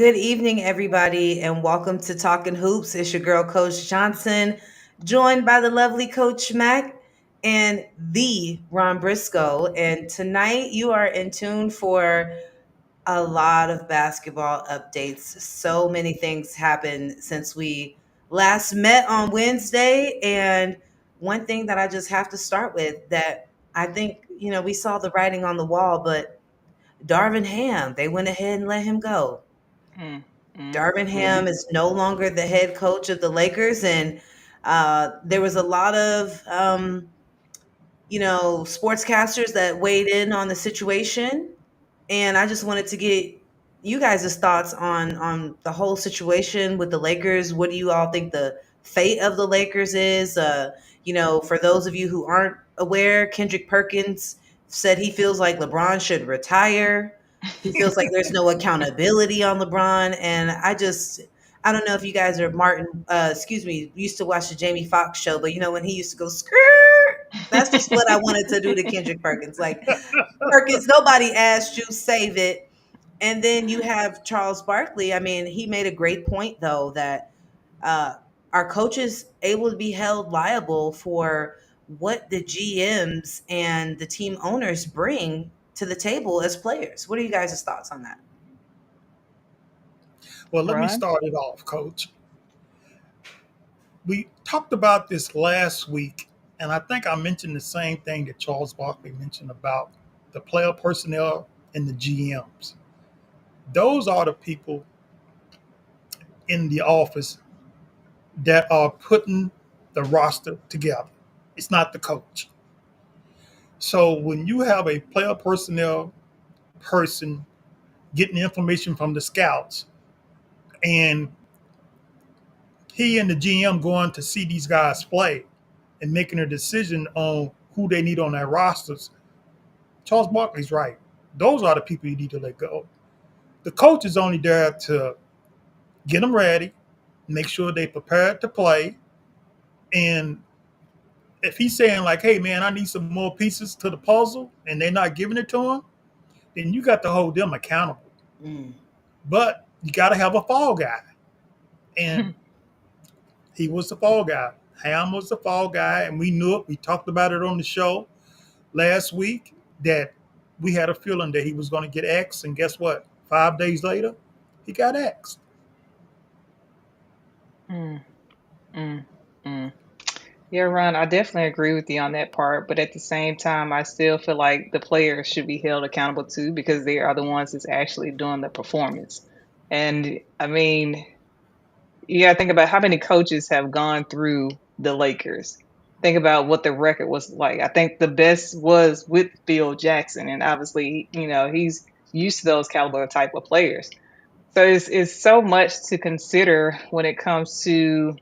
Good evening, everybody, and welcome to Talking Hoops. It's your girl, Coach Johnson, joined by the lovely Coach Mac and the Ron Briscoe. And tonight, you are in tune for a lot of basketball updates. So many things happened since we last met on Wednesday. And one thing that I just have to start with that I think, we saw the writing on the wall, but Darvin Ham, they went ahead and let him go. Mm, mm, Darvin mm. Ham is no longer the head coach of the Lakers, and there was a lot of sportscasters that weighed in on the situation, and I just wanted to get you guys' thoughts on the whole situation with the Lakers. What do you all think the fate of the Lakers is? For those of you who aren't aware, Kendrick Perkins said he feels like LeBron should retire. He feels like there's no accountability on LeBron, and I don't know if you guys are used to watch the Jamie Foxx show, but when he used to go skirt, that's just what I wanted to do to Kendrick Perkins. Like, Perkins, nobody asked you, save it. And then you have Charles Barkley. I mean, he made a great point though that uh, our coaches able to be held liable for what the GMs and the team owners bring to the table as players. What are you guys' thoughts on that? Well, let me Ron? start it off, Coach. We talked about this last week, and I think I mentioned the same thing that Charles Barkley mentioned about the player personnel and the GMs. Those are the people in the office that are putting the roster together. It's not the coach. So when you have a player personnel person getting information from the scouts and he and the GM going to see these guys play and making a decision on who they need on their rosters, Charles Barkley's right. Those are the people you need to let go. The coach is only there to get them ready, make sure they prepared to play, and if he's saying like, "Hey man, I need some more pieces to the puzzle," and they're not giving it to him, then you got to hold them accountable. Mm. But you got to have a fall guy, and he was the fall guy. Ham was the fall guy, and we knew it. We talked about it on the show last week that we had a feeling that he was going to get X, and guess what? 5 days later, he got X. Mm, mm, mm. Yeah, Ron, I definitely agree with you on that part. But at the same time, I still feel like the players should be held accountable too because they are the ones that's actually doing the performance. And I mean, you got to think about how many coaches have gone through the Lakers. Think about what the record was like. I think the best was with Phil Jackson, and obviously, he's used to those caliber type of players. So it's so much to consider when it comes to,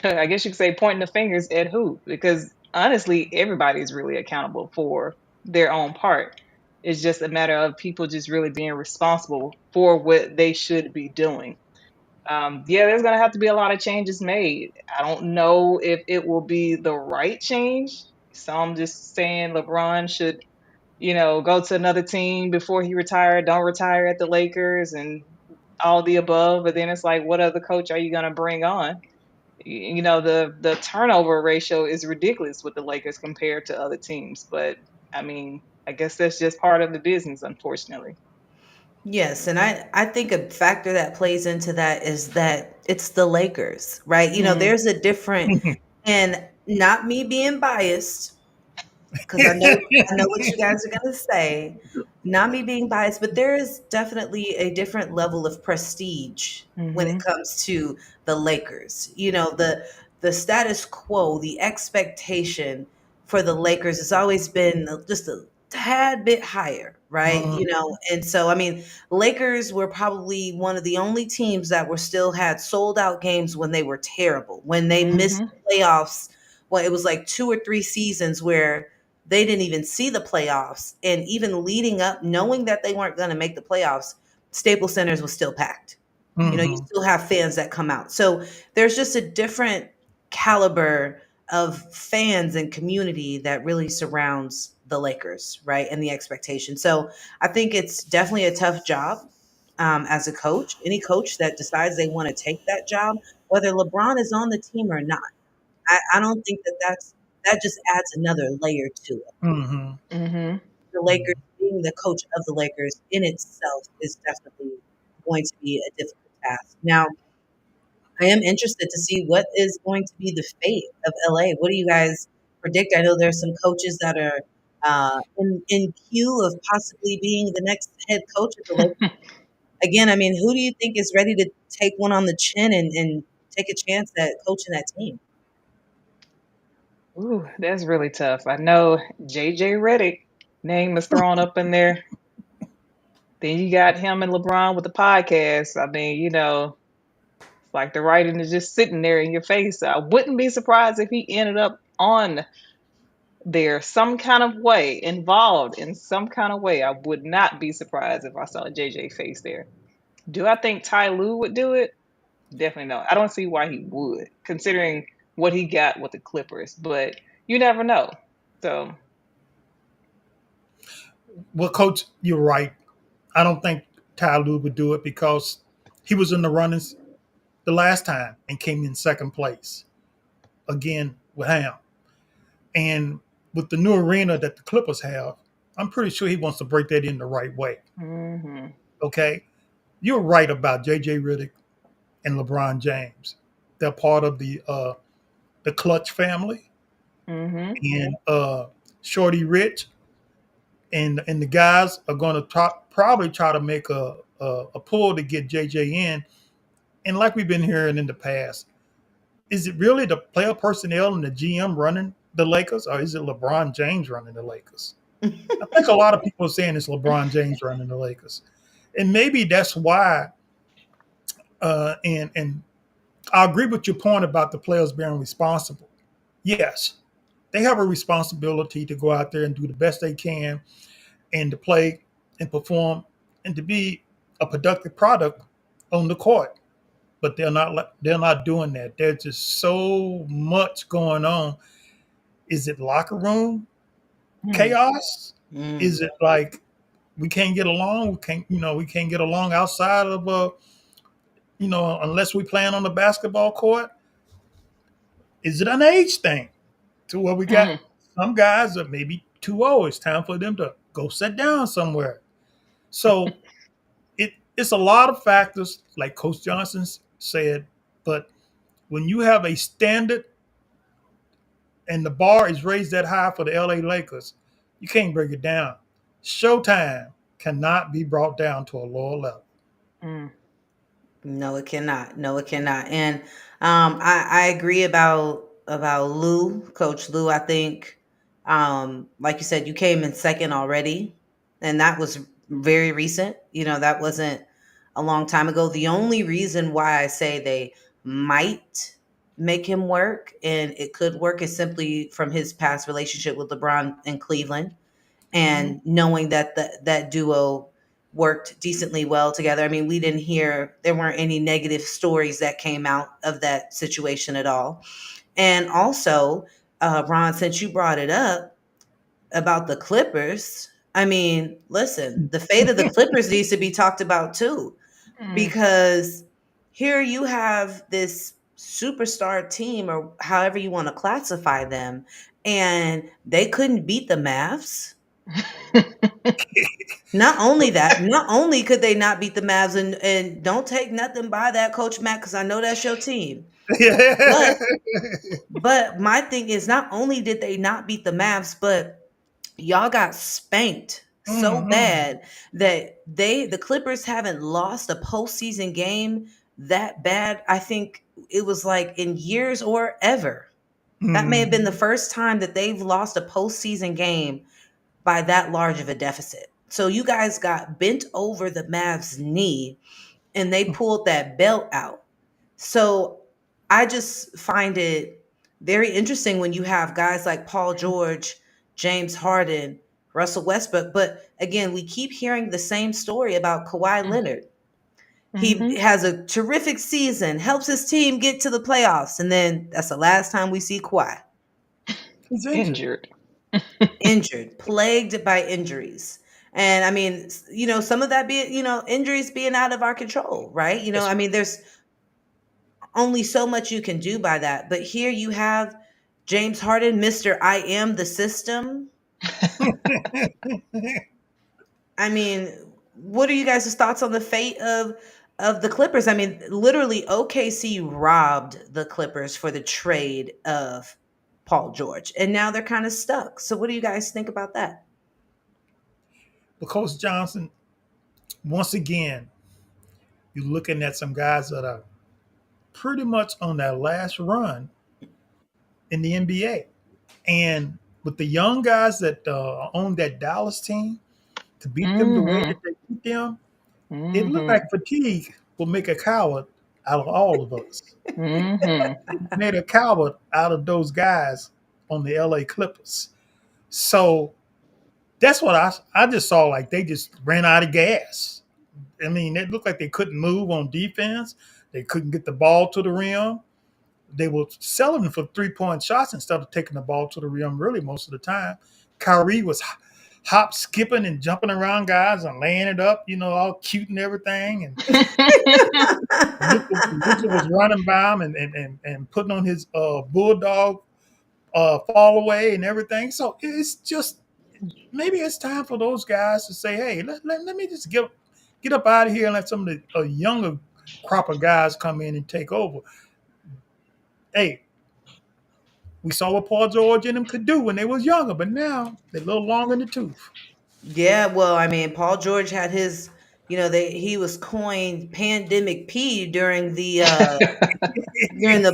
I guess you could say, pointing the fingers at who, because honestly, everybody's really accountable for their own part. It's just a matter of people just really being responsible for what they should be doing. Yeah, there's going to have to be a lot of changes made. I don't know if it will be the right change. Some just saying LeBron should, go to another team before he retired. Don't retire at the Lakers and all the above. But then it's like, what other coach are you going to bring on? The turnover ratio is ridiculous with the Lakers compared to other teams. But I mean, I guess that's just part of the business, unfortunately. Yes, and I think a factor that plays into that is that it's the Lakers, right? Mm. There's a different, and not me being biased, because I know what you guys are gonna say. Not me being biased, but there is definitely a different level of prestige when it Hmm. comes to the Lakers. The status quo, the expectation for the Lakers has always been just a tad bit higher, right? And so I mean, Lakers were probably one of the only teams that were still had sold out games when they were terrible, when they missed Hmm. the playoffs. Well, it was like 2 or 3 seasons where they didn't even see the playoffs. And even leading up, knowing that they weren't going to make the playoffs, Staples Centers was still packed. You Mhm. still have fans that come out. So there's just a different caliber of fans and community that really surrounds the Lakers, right? And the expectation. So I think it's definitely a tough job. as a coach. Any coach that decides they want to take that job, whether LeBron is on the team or not. I don't think that just adds another layer to it. Mm-hmm. Mhm. The Lakers, being the coach of the Lakers in itself is definitely going to be a difficult task. Now, I am interested to see what is going to be the fate of LA. What do you guys predict? I know there's some coaches that are in queue of possibly being the next head coach of the Lakers. Again, I mean, who do you think is ready to take one on the chin and take a chance at coaching that team? Ooh, that's really tough. I know JJ Redick name is thrown up in there. Then you got him and LeBron with the podcast. I mean, it's like the writing is just sitting there in your face. I wouldn't be surprised if he ended up on there some kind of way, involved in some kind of way. I would not be surprised if I saw JJ face there. Do I think Ty Lue would do it? Definitely no. I don't see why he would, considering what he got with the Clippers. But you never know. So, Well, Coach, you're right. I don't think Ty Lue would do it because he was in the runnings the last time and came in second place again with Ham. And with the new arena that the Clippers have, I'm pretty sure he wants to break that in the right way. hmm Okay, you're right about JJ Redick and LeBron James. They're part of the Clutch family, hmm and Shorty Rich and the guys are going to probably try to make a pull to get JJ in. And like we've been hearing in the past, is it really the player personnel and the GM running the Lakers, or is it LeBron James running the Lakers? I think a lot of people are saying it's LeBron James running the Lakers, and maybe that's why. And I agree with your point about the players being responsible. Yes, they have a responsibility to go out there and do the best they can, and to play and perform, and to be a productive product on the court. But they're not doing that. There's just so much going on. Is it locker room chaos? Is Mm. it like we can't get along? We can't get along outside of unless we playing on the basketball court. Is it an age thing to where we got hmm some guys that maybe too old? It's time for them to go sit down somewhere. So it's a lot of factors, like Coach Johnson said. But when you have a standard and the bar is raised that high for the LA Lakers, you can't break it down. Showtime cannot be brought down to a lower level. mm No, it cannot. No, it cannot. And I agree about Lou, Coach Lou. I think, like you said, you came in second already, and that was very recent. That wasn't a long time ago. The only reason why I say they might make him work, and it could work, is simply from his past relationship with LeBron in Cleveland hmm and knowing that that duo worked decently well together. I mean, there weren't any negative stories that came out of that situation at all. And also, Ron, since you brought it up about the Clippers, I mean, listen, the fate of the Clippers needs to be talked about too, mm because here you have this superstar team, or however you want to classify them, and they couldn't beat the Mavs. Not only could they not beat the Mavs, and don't take nothing by that, Coach Mac, because I know that's your team. But my thing is, not only did they not beat the Mavs, but y'all got spanked so Mhm. bad that the Clippers haven't lost a postseason game that bad. I think it was like in years or ever. That may have been the Mhm. first time that they've lost a postseason game by that large of a deficit. So you guys got bent over the Mavs' knee and they pulled that belt out. So I just find it very interesting when you have guys like Paul George, James Harden, Russell Westbrook. But again, we keep hearing the same story about Kawhi Leonard. He hmm has a terrific season, helps his team get to the playoffs, and then that's the last time we see Kawhi. He's injured. Injured. Injured, plagued by injuries. And I mean, some of that being, injuries being out of our control, right? That's I mean, there's only so much you can do by that. But here you have James Harden, Mr. I am the system. right. I mean, what are you guys' thoughts on the fate of the Clippers? I mean, literally OKC robbed the Clippers for the trade of Paul George, and now they're kind of stuck. So what do you guys think about that? Coach Johnson, once again, you're looking at some guys that are pretty much on their last run in the NBA. And with the young guys that own that Dallas team, to beat them the way that Mm-hmm. they beat them, it looked Mm-hmm. like fatigue will make a coward out of all of us. Mm-hmm. It made a coward out of those guys on the LA Clippers. So that's what I just saw. Like they just ran out of gas. I mean, it looked like they couldn't move on defense. They couldn't get the ball to the rim. They were selling for 3-point shots instead of taking the ball to the rim really most of the time. Kyrie was hop, skipping, and jumping around guys and laying it up, all cute and everything. And Mitchell was running by him and putting on his bulldog fall away and everything. So it's just maybe it's time for those guys to say, hey, let me just get up out of here and let some of the younger crop of guys come in and take over. Hey, we saw what Paul George and them could do when they was younger, but now they're a little long in the tooth. Yeah, well, I mean, Paul George had his, he was coined Pandemic P during the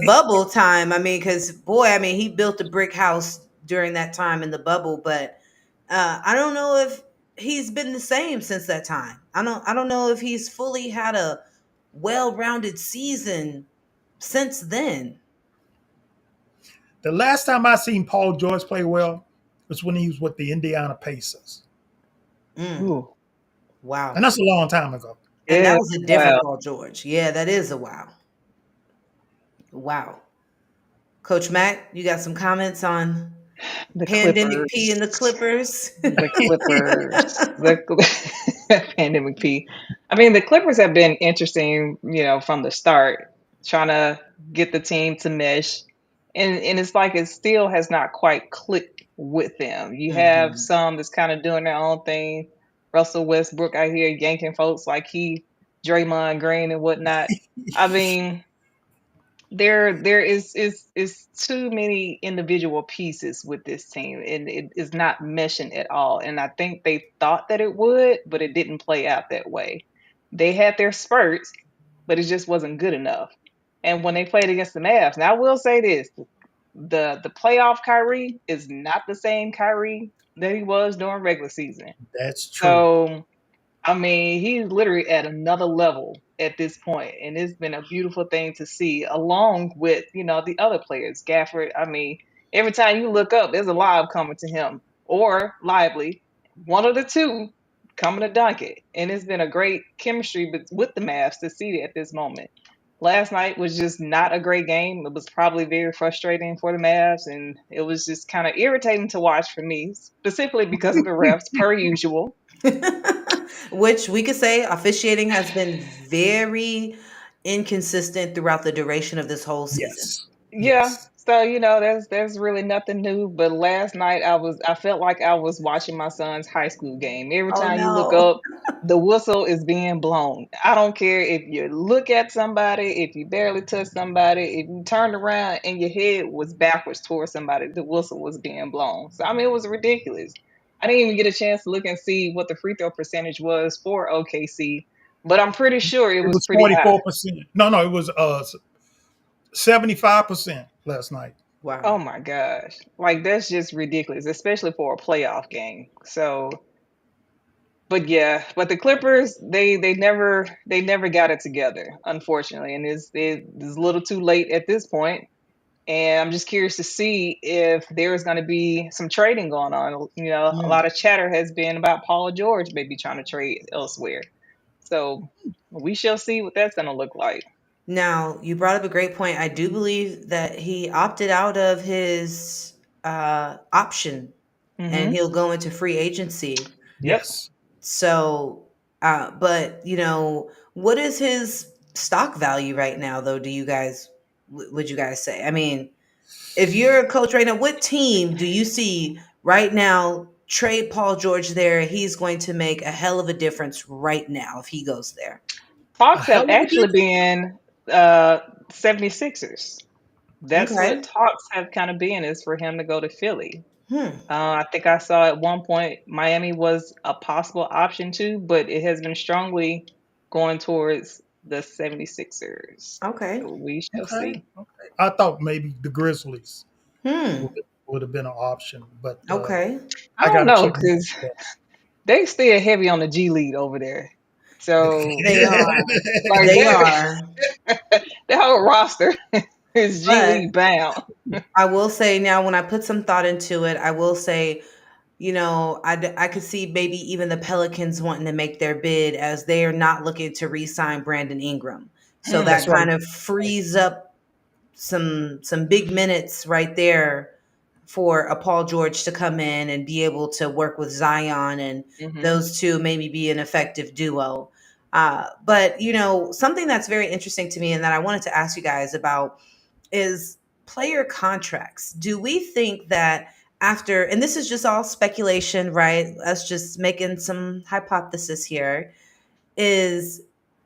bubble time. I mean, because boy, I mean, he built a brick house during that time in the bubble, but I don't know if he's been the same since that time. I don't know if he's fully had a well-rounded season since then. The last time I seen Paul George play well was when he was with the Indiana Pacers, Mm, Ooh. wow. and that's a long time ago. And that Yeah. was a different Wow. Paul George. Yeah, that is a wow. Wow. Coach Mac, you got some comments on The Pandemic P and the Clippers. Clippers? The Clippers. Pandemic P. I mean, the Clippers have been interesting, from the start, trying to get the team to mesh. And it's like it still has not quite clicked with them. You have Mhm. some that's kind of doing their own thing. Russell Westbrook out here yanking folks like Draymond Green and whatnot. I mean, there is too many individual pieces with this team, and it is not meshing at all. And I think they thought that it would, but it didn't play out that way. They had their spurts, but it just wasn't good enough. And when they played against the Mavs, now I will say this: the playoff Kyrie is not the same Kyrie that he was during regular season. That's true. So I mean, he's literally at another level at this point, and it's been a beautiful thing to see, along with the other players. Gafford, I mean, every time you look up, there's a live coming to him or lively, one of the two coming to dunk it, and it's been a great chemistry with the Mavs to see at this moment. Last night was just not a great game. It was probably very frustrating for the Mavs, and it was just kind of irritating to watch for me, specifically because of the refs, per usual. Which we could say officiating has been very inconsistent throughout the duration of this whole season. Yes. Yeah, Yes. so there's really nothing new. But last night I felt like I was watching my son's high school game. Every Oh time you look no. up, the whistle is being blown. I don't care if you look at somebody, if you barely touch somebody, if you turned around and your head was backwards towards somebody, the whistle was being blown. So I mean, it was ridiculous. I didn't even get a chance to look and see what the free throw percentage was for OKC, but I'm pretty sure it It was was pretty high. 44%. No, it was 75% last night. Wow. Oh my gosh. Like that's just ridiculous, especially for a playoff game. So, but yeah, but the Clippers, they never got it together, unfortunately. And it's a little too late at this point. And I'm just curious to see if there is going to be some trading going on. A Mm. lot of chatter has been about Paul George maybe trying to trade elsewhere. So we shall see what that's going to look like. Now, you brought up a great point. I do believe that he opted out of his option and Mm-hmm. he'll go into free agency. Yep. Yes. So, but what is his stock value right now, though? Do you guys, would you guys say? I mean, if you're a coach right now, what team do you see right now? Trade Paul George there. He's going to make a hell of a difference right now if he goes there. A Talks have hell of a actually difference. been uh 76ers. That's what Okay. talks have kind of been, is for him to go to Philly. Hmm. I think I saw at one point Miami was a possible option too, but it has been strongly going towards the 76ers. Okay. So we shall Okay. see. Okay. I thought maybe the Grizzlies would, Hmm. would have been an option, but Okay. I I got don't to know check because that. they still heavy on the G League over there. So They are. like They are. that whole roster is G But League bound. I will say now, when I put some thought into it, I will say, I could see maybe even the Pelicans wanting to make their bid as they are not looking to re-sign Brandon Ingram. So Hmm. That's that right. kind of frees up some big minutes right there for a Paul George to come in and be able to work with Zion, and Hmm. those two maybe be an effective duo. But something that's very interesting to me and that I wanted to ask you guys about is player contracts. Do we think that after, and this is just all speculation, right? Us just making some hypothesis here, is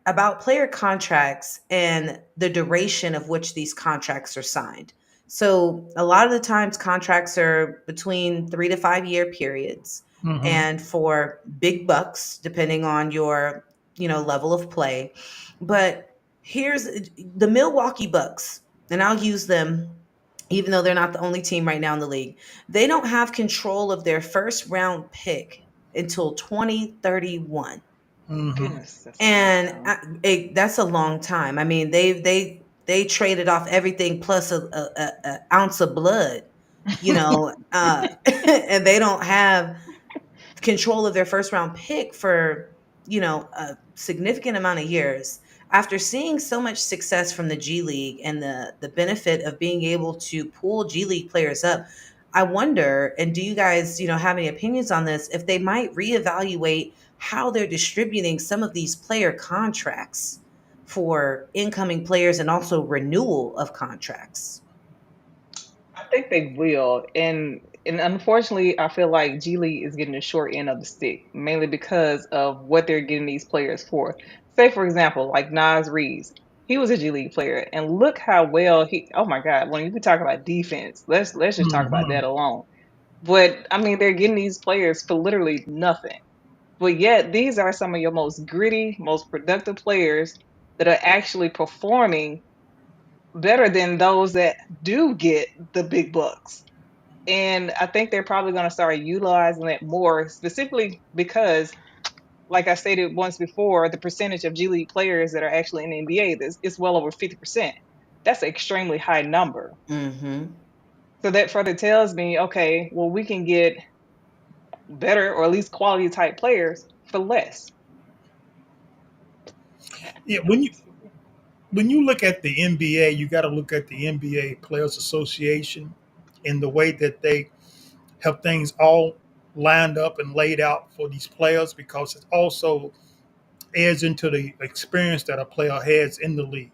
about player contracts and the duration of which these contracts are signed. So, a lot of the times, contracts are between 3 to 5 year periods, Mm-hmm. and for big bucks, depending on your level of play. But here's the Milwaukee Bucks, and I'll use them. Even though they're not the only team right now in the league, they don't have control of their first round pick until 2031. Mm-hmm. Goodness, that's a long And time. that's a long time. I mean, they traded off everything plus a ounce of blood, and they don't have control of their first round pick for a significant amount of years. After seeing so much success from the G League and the benefit of being able to pull G League players up, I wonder, and do you guys have any opinions on this, if they might reevaluate how they're distributing some of these player contracts for incoming players and also renewal of contracts. I think they will, and unfortunately, I feel like G League is getting the short end of the stick, mainly because of what they're getting these players for. Say, for example, like Nas Reeves, he was a G League player, and look how well he. Oh my God! When you talk about defense, let's just talk about Mm-hmm. that alone. But I mean, they're getting these players for literally nothing. But yet, these are some of your most gritty, most productive players that are actually performing better than those that do get the big bucks. And I think they're probably going to start utilizing it more, specifically because, like I stated once before, the percentage of G League players that are actually in the NBA is well over 50%. That's an extremely high number. Mm-hmm. So that further tells me, okay, well, we can get better or at least quality type players for less. Yeah, when you look at the NBA, you got to look at the NBA Players Association in the way that they have things all lined up and laid out for these players, because it also adds into the experience that a player has in the league,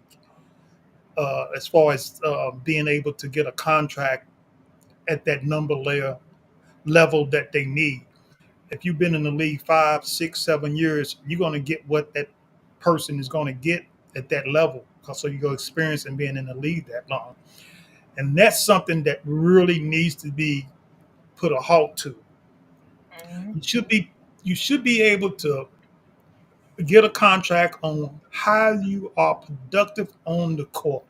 as far as being able to get a contract at that number layer level that they need. If you've been in the league 5, 6, 7 years, you're going to get what that person is going to get at that level, because so you go experience and being in the league that long. And that's something that really needs to be put a halt to. Mhm. You should be able to get a contract on how you are productive on the court,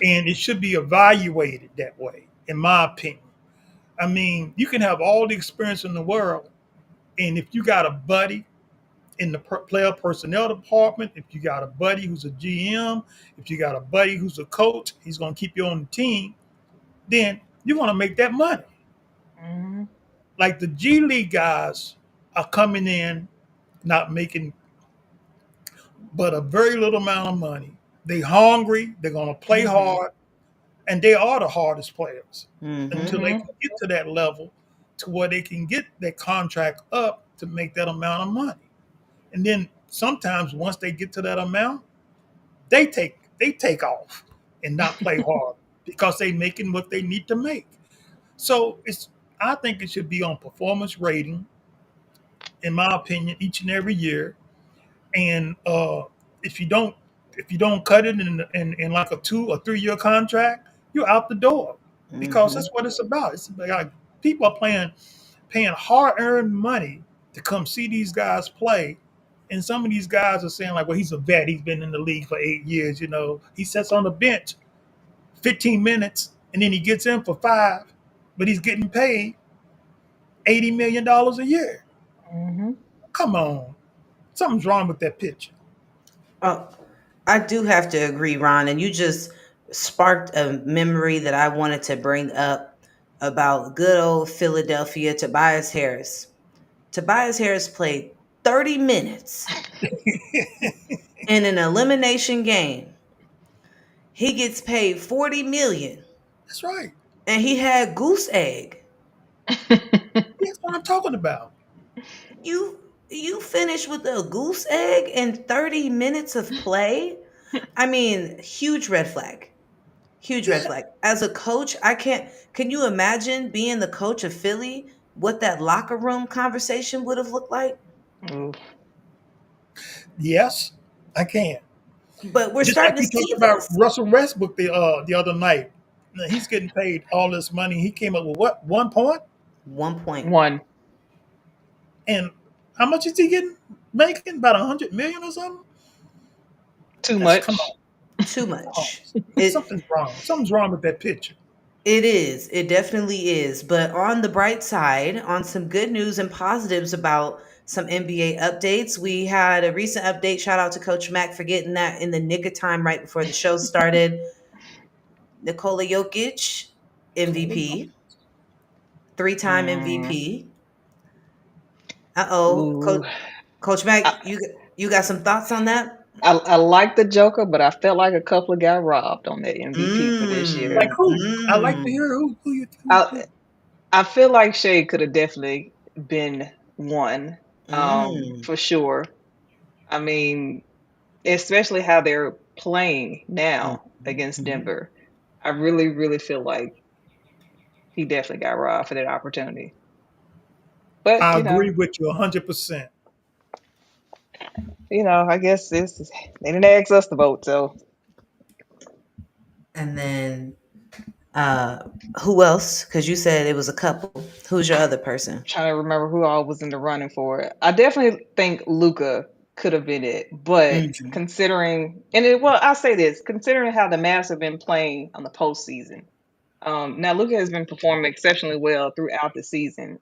and it should be evaluated that way, in my opinion. I mean, you can have all the experience in the world, and if you got a buddy in the player personnel department, if you got a buddy who's a GM, if you got a buddy who's a coach, he's going to keep you on the team, then you're going to make that money. Mhm. Like the G League guys are coming in not making but a very little amount of money. They hungry, they're going to play Mhm. hard, and they are the hardest players until Mm-hmm. they Mhm. can get to that level to where they can get their contract up. to make that amount of money. And then sometimes once they get to that amount, they take off and not play hard because they making what they need to make. So it's I think it should be on performance rating, in my opinion, each and every year. And if you don't if you don't cut it in like a 2 or 3 year contract, you're out the door because Mm-hmm. that's what it's about. It's like people are paying hard earned money to come see these guys play. And some of these guys are saying like, well, he's a vet. He's been in the league for 8 years. He sits on the bench 15 minutes and then he gets in for 5, but he's getting paid $80 million a year. Hmm. Come on, something's wrong with that picture. Oh, I do have to agree, Ron. And you just sparked a memory that I wanted to bring up about good old Philadelphia Tobias Harris. Tobias Harris played 30 minutes in an elimination game. He gets paid 40 million That's right. and he had goose egg. That's what I'm talking about. You finish with a goose egg in 30 minutes of play? I mean, huge red flag. Huge red Yeah. flag. As a coach, I can't. Can you imagine being the coach of Philly? What that locker room conversation would have looked like? Ooh. Yes, I can. But we're Just like starting to we talked see about this. Russell Westbrook the other night. Now, he's getting paid all this money. He came up with what 1 point, 1 point. One. and how much is he getting? Making about 100 million or something. Too That's come much. on, Too come on. much. It Something's wrong. Something's wrong with that picture. it is. It definitely is. But on the bright side, on some good news and positives about some NBA updates, we had a recent update. Shout out to Coach Mac for getting that in the nick of time right before the show started. Nikola Jokic, Totally. MVP, 3-time Mm. MVP. Uh-oh. Ooh. Coach Mac, I, you got some thoughts on that? I like the Joker, but I felt like a couple got robbed on that MVP for this Like Mm. year. who? I like to Mm. hear who you I I feel like Shea could have definitely been one, Mm. for sure. I mean, especially how they're playing Mm. now against Mhm. Denver. I really, really feel like he definitely got robbed for that opportunity. But I agree with you 100%. I guess they didn't ask us to vote, so And then uh who else? Because you said it was a couple. Who's your other person? trying to remember who all was in the running for it. I definitely think Luca could have been it, but Mhm. considering I'll say this, considering how the Mavs have been playing on the postseason. Now Luca has been performing exceptionally well throughout the season,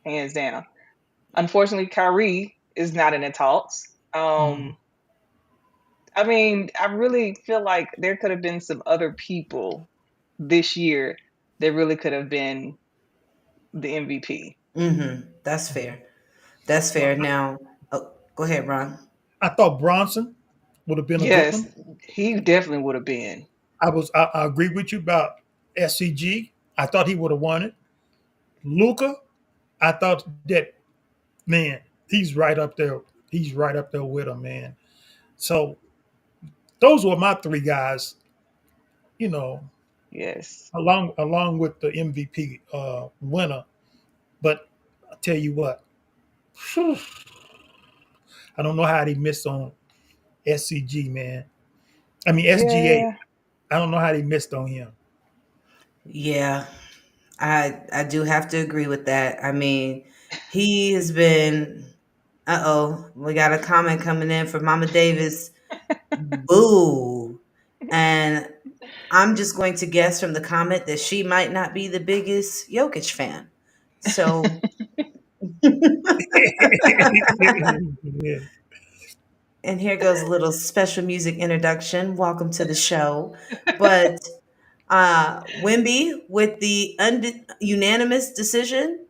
hands down. Unfortunately, Kyrie is not in the talks. Mhm. I mean, I really feel like there could have been some other people this year that really could have been the MVP. That's fair. That's Well, fair. Now, oh, go ahead, Ron. I thought Bronson would have been a good Yes, one. he definitely would have been. I agree with you about SCG. I thought he would have won it. Luca, I thought that man, he's right up there. He's right up there with him, man. So those were my three guys. You know, Yes. along with the MVP winner. But I tell you what, I don't know how they missed on SCG, man. I mean SGA. Yeah. I don't know how they missed on him. Yeah, I do have to agree with that. I mean, he has been. Uh-oh, we got a comment coming in from Mama Davis. Boo. And I'm just going to guess from the comment that she might not be the biggest Jokic fan. So, Yeah. and here goes a little special music introduction. Welcome to the show. But Wimby with the unanimous decision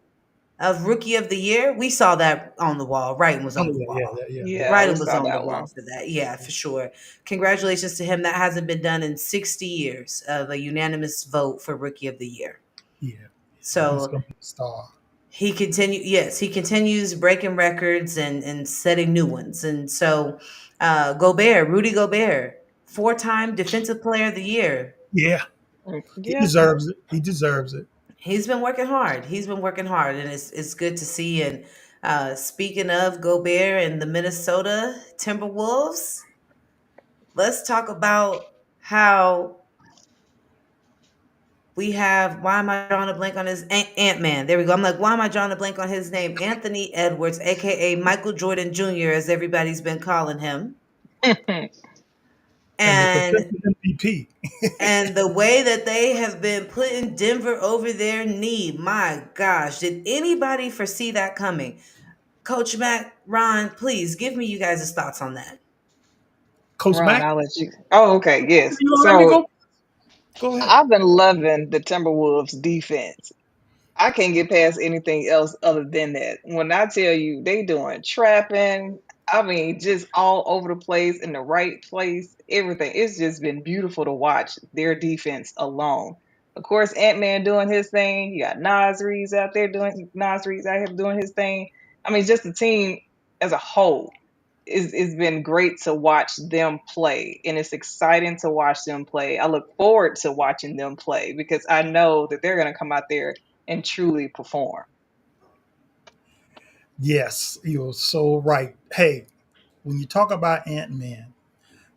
of Rookie of the Year, we saw that on the wall. Writing was Oh on the yeah, yeah, wall. yeah, yeah, yeah. Yeah, we Writing was saw on the that wall one. for that. Yeah, for sure. Congratulations to him. That hasn't been done in 60 years of a unanimous vote for Rookie of the Year. Yeah. He's So gonna be a star. Yes, he continues breaking records and setting new ones. And so, Rudy Gobert, 4-time Defensive Player of the Year. Yeah, he Yeah. deserves it. He deserves it. He's been working hard. He's been working hard, and it's good to see. And speaking of Gobert and the Minnesota Timberwolves, let's talk about how we have. Why am I drawing a blank on his Ant Man? There we go. I'm like, why am I drawing a blank on his name? Anthony Edwards, aka Michael Jordan Jr., as everybody's been calling him. And the And potential MVP. the way that they have been putting Denver over their knee, my gosh, did anybody foresee that coming? Coach Mac, Ron, please give me you guys' thoughts on that. Coach Ron, Mack, I'll let you. Oh, okay. Yes. you don't let me So go. Go ahead. I've been loving the Timberwolves defense. I can't get past anything else other than that. When I tell you they doing trapping, I mean just all over the place in the right place, everything. It's just been beautiful to watch their defense alone. Of course, Ant Man doing his thing. You got Nas Reeves out here doing his thing. I mean, just the team as a whole it's been great to watch them play, and it's exciting to watch them play. I look forward to watching them play because I know that they're going to come out there and truly perform. Yes, you're so right. Hey, when you talk about Ant Man,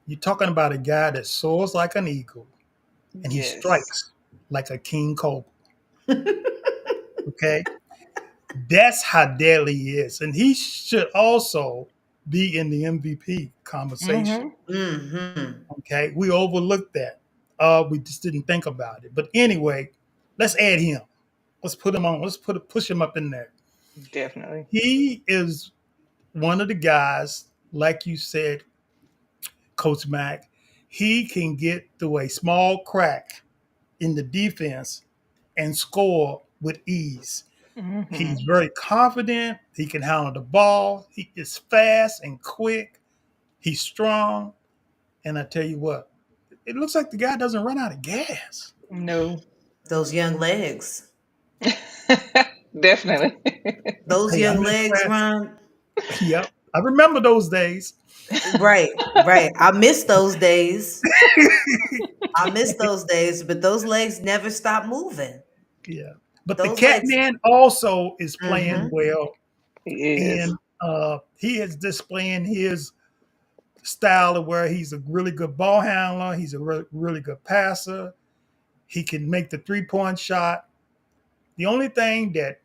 you're talking about a guy that soars like an eagle and he Yes. strikes like a king cobra. Okay, that's how deadly he is, and he should also be in the MVP conversation. Hmm. Mm-hmm. Okay, we overlooked that. We just didn't think about it. But anyway, let's add him. Let's put him on. Push him up in there. Definitely. He is one of the guys, like you said, Coach Mack. He can get through a small crack in the defense and score with ease. Hmm. He's very confident. He can handle the ball. He is fast and quick. He's strong. And I tell you what, it looks like the guy doesn't run out of gas. No. Those young legs. Definitely. Those Hey, I young miss legs, fast. Ron. Yep. I remember those days. Right, right. I miss those days. I miss those days, but those legs never stop moving. Yeah. But the Those legs. Catman also is playing Mm-hmm. well, He is. and he is displaying his style of where he's a really good ball handler. He's a really good passer. He can make the 3-point shot. The only thing that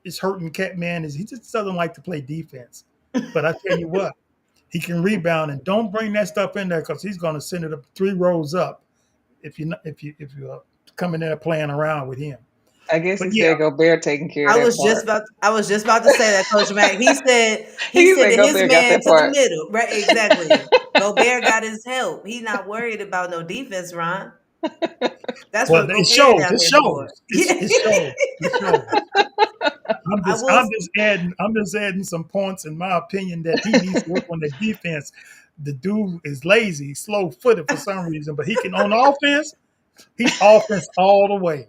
is hurting Catman is he just doesn't like to play defense. But I tell you what, he can rebound, and don't bring that stuff in there because he's going to send it up 3 rows up if you're coming there playing around with him. I guess But he yeah, said Gobert taking care of that part. I was just about to say that, Coach Mac. He He said said to his Gobert got man that to the part. middle. Right, exactly. Gobert got his help. He's not worried about no defense, Ron. That's well, what it Gobert shows. down It there for. shows. Yeah. It shows. It shows. I will I'm just adding some points in my opinion that he needs to work on the defense. The dude is lazy, slow footed for some reason, but he can on offense. He's offense all the way.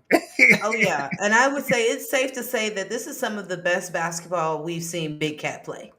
Oh yeah, and I would say it's safe to say that this is some of the best basketball we've seen Big Cat play.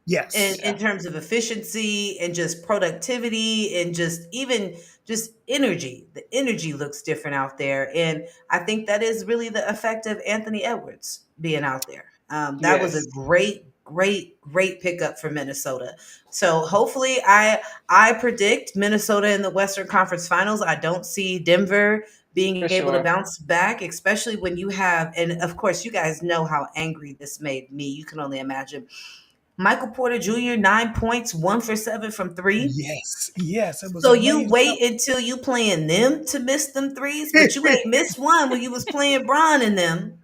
In Yeah. Yes. terms of efficiency and just productivity and just even just energy. The energy looks different out there. And I think that is really the effect of Anthony Edwards being out there. That was a Yes. great pickup for Minnesota. So hopefully I predict Minnesota in the Western Conference Finals. I don't see Denver being For able to sure. bounce back, especially when you have, and of course you guys know how angry this made me. You can only imagine Michael Porter Jr., 9 points, 1 for 7 from three. Yes. Yes. It was So you amazing. wait until you playing them to miss them threes, but you ain't missed one when you was playing Bron and them.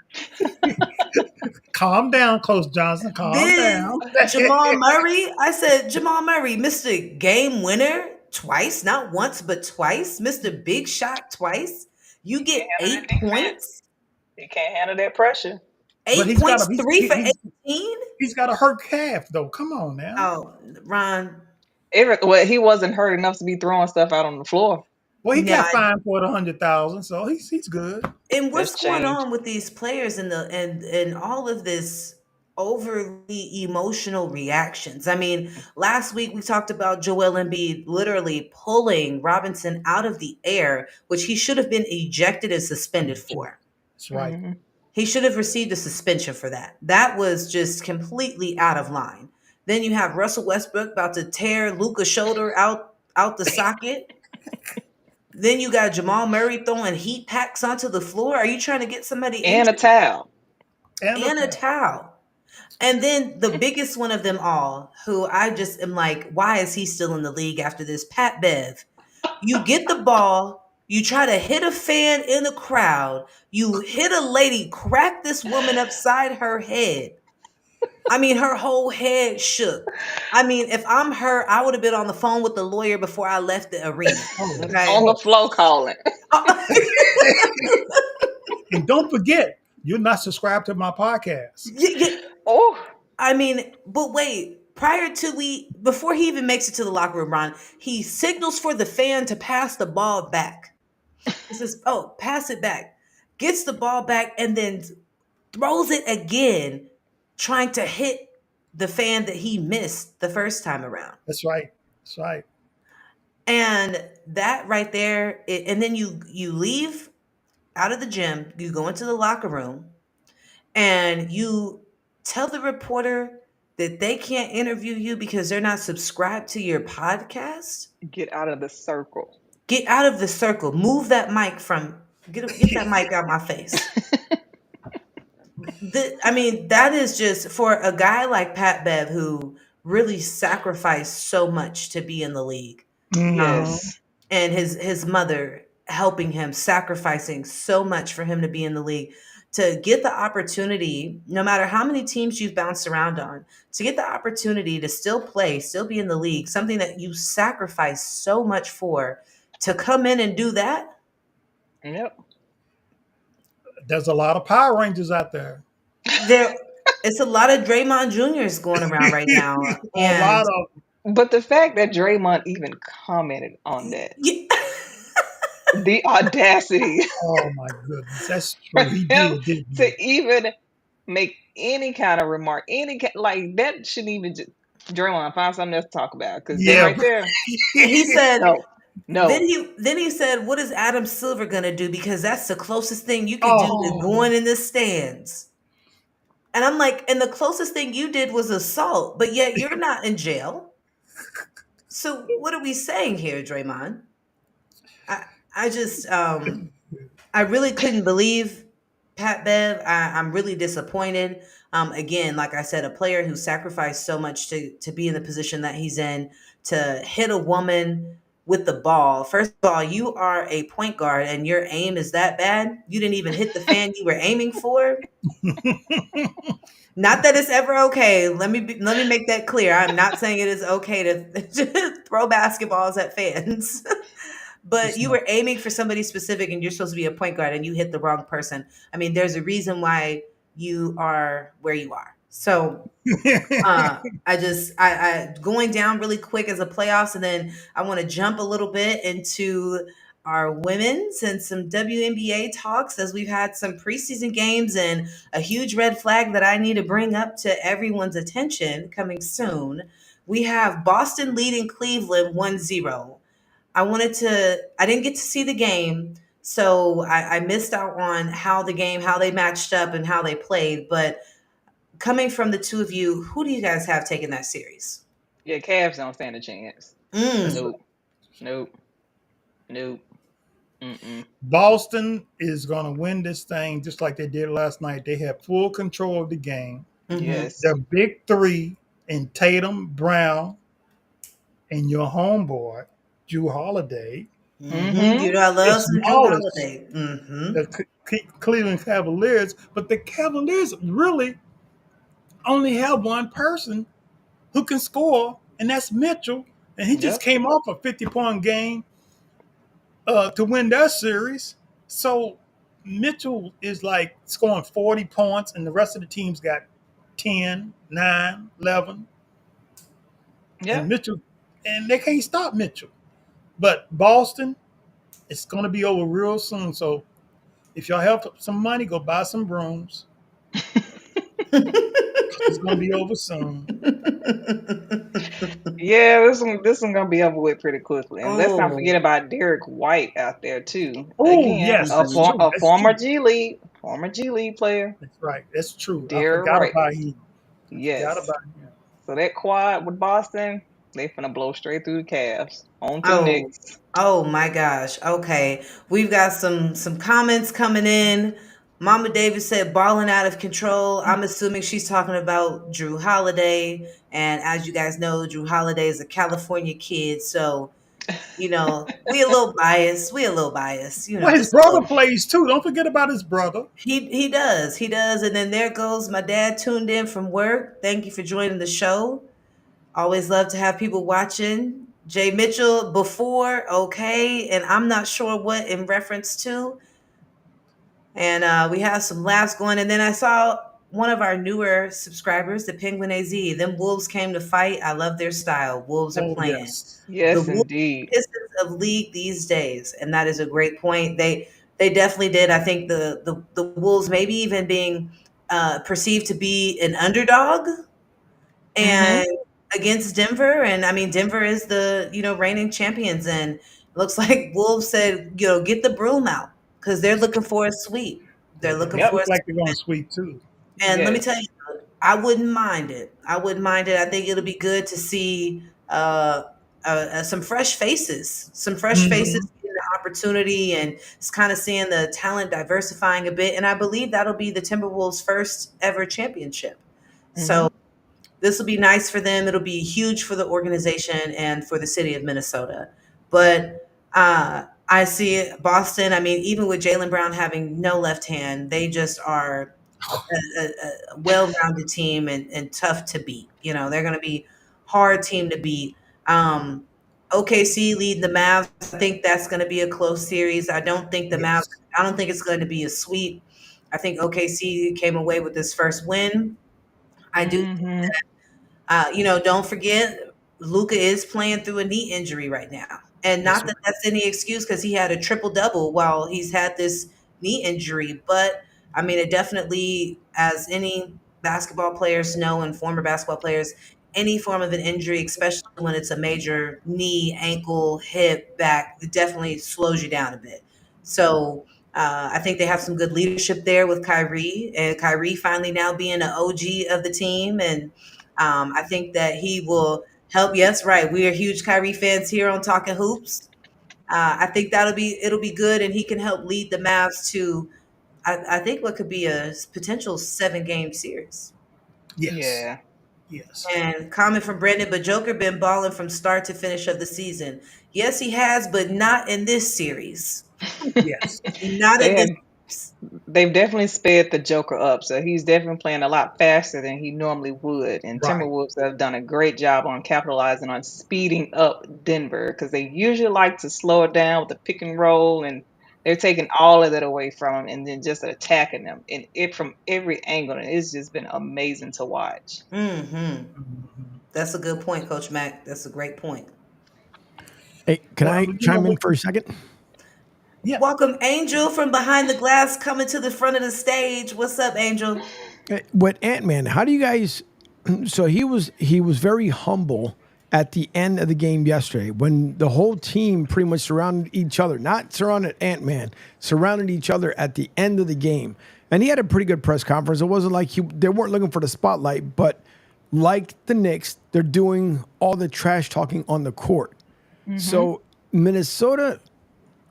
Calm down, Coach Johnson. Calm Then down. Jamal Murray, I said Jamal Murray, Mr. Game Winner twice, not once but twice, Mr. Big Shot twice. You He can't get handle that eight defense. points, He can't handle that pressure. But eight he's got a points, three for 18. he's got a hurt calf though. Come on now. Oh, Ron, Well, he wasn't hurt enough to be throwing stuff out on the floor. Well, he Now, got fined for the 100,000, so he's good. and what's That's going changed. on with these players and and all of this overly emotional reactions? I mean, last week we talked about Joel Embiid literally pulling Robinson out of the air, which he should have been ejected and suspended for. That's right. Hmm. He should have received a suspension for that. That was just completely out of line. Then you have Russell Westbrook about to tear Luca's shoulder out the socket. Then you got Jamal Murray throwing heat packs onto the floor. Are you trying to get somebody And a injured? towel. And a And a towel. towel. And then the biggest one of them all, who I just am like, why is he still in the league after this? Pat Bev. You get the ball, you try to hit a fan in the crowd, you hit a lady, crack this woman upside her head. I mean, her whole head shook. I mean, if I'm her, I would have been on the phone with the lawyer before I left the arena. Oh, On Okay. the flow calling. and don't forget, you're not subscribed to my podcast. Oh, I mean, but wait, before he even makes it to the locker room, Ron, he signals for the fan to pass the ball back. He says, "Oh, pass it back." Gets the ball back and then throws it again, trying to hit the fan that he missed the first time around. That's right. That's right. And that right there, and then you leave out of the gym, you go into the locker room, and you tell the reporter that they can't interview you because they're not subscribed to your podcast. get out of the circle. Get out of the circle. Move that mic from get that mic out my face. I mean, that is just for a guy like Pat Bev who really sacrificed so much to be in the league. Mhm. Yes. And his mother helping him, sacrificing so much for him to be in the league, to get the opportunity, no matter how many teams you've bounced around on, to get the opportunity to still play, still be in the league, something that you sacrificed so much for, to come in and do that. Yep. There's a lot of Power Rangers out there. There, it's a lot of Draymond Juniors going around right now, A and lot of But the fact that Draymond even commented on that, yeah, the audacity oh my goodness, that's for true. He him did, didn't he? to even make any kind of remark, like that shouldn't even just Draymond find something else to talk about because that Yeah. right there, he said. no, no, Then he said, "What is Adam Silver gonna do? Because that's the closest thing you could do to Oh, going in the stands." And I'm like, and the closest thing you did was assault, but yet you're not in jail. So what are we saying here, Draymond? I I just I really couldn't believe Pat Bev. I'm really disappointed. Again, like I said, a player who sacrificed so much to be in the position that he's in, to hit a woman with the ball. First of all, you are a point guard and your aim is that bad. You didn't even hit the fan you were aiming for. Not that it's ever okay. Let me make that clear. I'm not saying it is okay to throw basketballs at fans. But it's you not. were aiming for somebody specific and you're supposed to be a point guard and you hit the wrong person. I mean, there's a reason why you are where you are. So I going down really quick as a playoffs, and then I want to jump a little bit into our women's and some WNBA talks, as we've had some preseason games and a huge red flag that I need to bring up to everyone's attention coming soon. We have Boston leading Cleveland 1-0. I didn't get to see the game, so I missed out on how they matched up and how they played. But coming from the two of you, who do you guys have taking that series? yeah, Cavs don't stand a chance. That's Mm. right. Nope, nope, nope. Mm-mm. Boston is going to win this thing just like they did last night. They have full control of the game. Hmm. Yes. Their big three in Tatum, Brown, and your homeboy, Drew Holiday. Hmm. You Mm-hmm. know, I love some Drew Demolished Holiday. Hmm. the Cleveland Cavaliers, but the Cavaliers really only have one person who can score, and that's Mitchell. And he just Yep. came off a 50-point game to win that series. So Mitchell is like scoring 40 points, and the rest of the team's got 10, 9, 11. And Yep. Mitchell, and they can't stop Mitchell. But Boston, It's going to be over real soon. So if y'all have some money, go buy some brooms. It's going to be over soon. Yeah, this one gonna be over with pretty quickly. And let's not Oh, forget about Derek White out there too. Oh, Again, yes, that's mhm. true. a That's true. former G League player, That's right. That's true. I Derek forgot White. about him. I forgot Yes. about him. So that quad with Boston, they finna blow straight through the Cavs. On to the Oh, Knicks. oh my gosh. Okay. We've got some comments coming in. Mama Davis said balling out of control. I'm assuming she's talking about Drew Holiday. And as you guys know, Drew Holiday is a California kid. So, we a little biased. We a little biased, Well, his just a brother little. plays too. Don't forget about his brother. He does. He does. And then there goes my dad tuned in from work. Thank you for joining the show. Always love to have people watching. Jay Mitchell before, okay, and I'm not sure what in reference to. And we have some laughs going. And then I saw one of our newer subscribers, the Penguin AZ. Them Wolves came to fight. I love their style. Wolves are Oh, playing. yes. The Yes, Wolves indeed. Pistons of league these days, and that is a great point. They definitely did. I think the Wolves maybe even being perceived to be an underdog Mm-hmm. and against Denver. And I mean, Denver is the reigning champions, and it looks like Wolves said, get the broom out because they're looking for a sweep. Yeah, They're looking they Yep. for look a like they're going sweep. to sweep too. And let me tell Yes. you, I wouldn't mind it. I wouldn't mind it. I think it'll be good to see some fresh faces, Hmm. getting the opportunity, and it's kind of seeing the talent diversifying a bit. And I believe that'll be the Timberwolves' first ever championship. Mm-hmm. So this will be nice for them. It'll be huge for the organization and for the city of Minnesota. But I see Boston. I mean, even with Jalen Brown having no left hand, they just are a well-rounded team and tough to beat. They're going to be hard team to beat. Um, OKC leading the Mavs. I think that's going to be a close series. I don't think the Mavs. Yes. I don't think it's going to be a sweep. I think OKC came away with this first win. I do. Mm-hmm. Don't forget, Luca is playing through a knee injury right now. And That's not right. that that's any excuse because he had a triple double while he's had this knee injury. But I mean, it definitely, as any basketball players know and former basketball players, any form of an injury, especially when it's a major knee, ankle, hip, back, it definitely slows you down a bit. So I think they have some good leadership there with Kyrie, and Kyrie finally now being an OG of the team. And I think that he will help. Yes, right. We are huge Kyrie fans here on Talking Hoops. I think it'll be good, and he can help lead the Mavs to I think what could be a potential 7-game series. Yes. Yeah. Yes. And comment from Brendan, but Joker been balling from start to finish of the season. Yes, he has, but not in this series. Yes. Not They in this have series. they've definitely sped the Joker up, so he's definitely playing a lot faster than he normally would. And Right. Timberwolves have done a great job on capitalizing on speeding up Denver because they usually like to slow it down with the pick and roll, and they're taking all of that away from them and then just attacking them and it from every angle. And it's just been amazing to watch. Hmm. Mhm. That's a good point, Coach Mack. That's a great point. Hey, can Well, I chime in for a second? yeah. Welcome, Angel from behind the glass, coming to the front of the stage. What's up, Angel? What Ant Man? How do you guys? So he was very humble at the end of the game yesterday when the whole team pretty much surrounded each other, not surrounded Ant Man, surrounded each other at the end of the game, and he had a pretty good press conference. It wasn't like they weren't looking for the spotlight, but like the Knicks, they're doing all the trash talking on the court. Hmm. So Minnesota.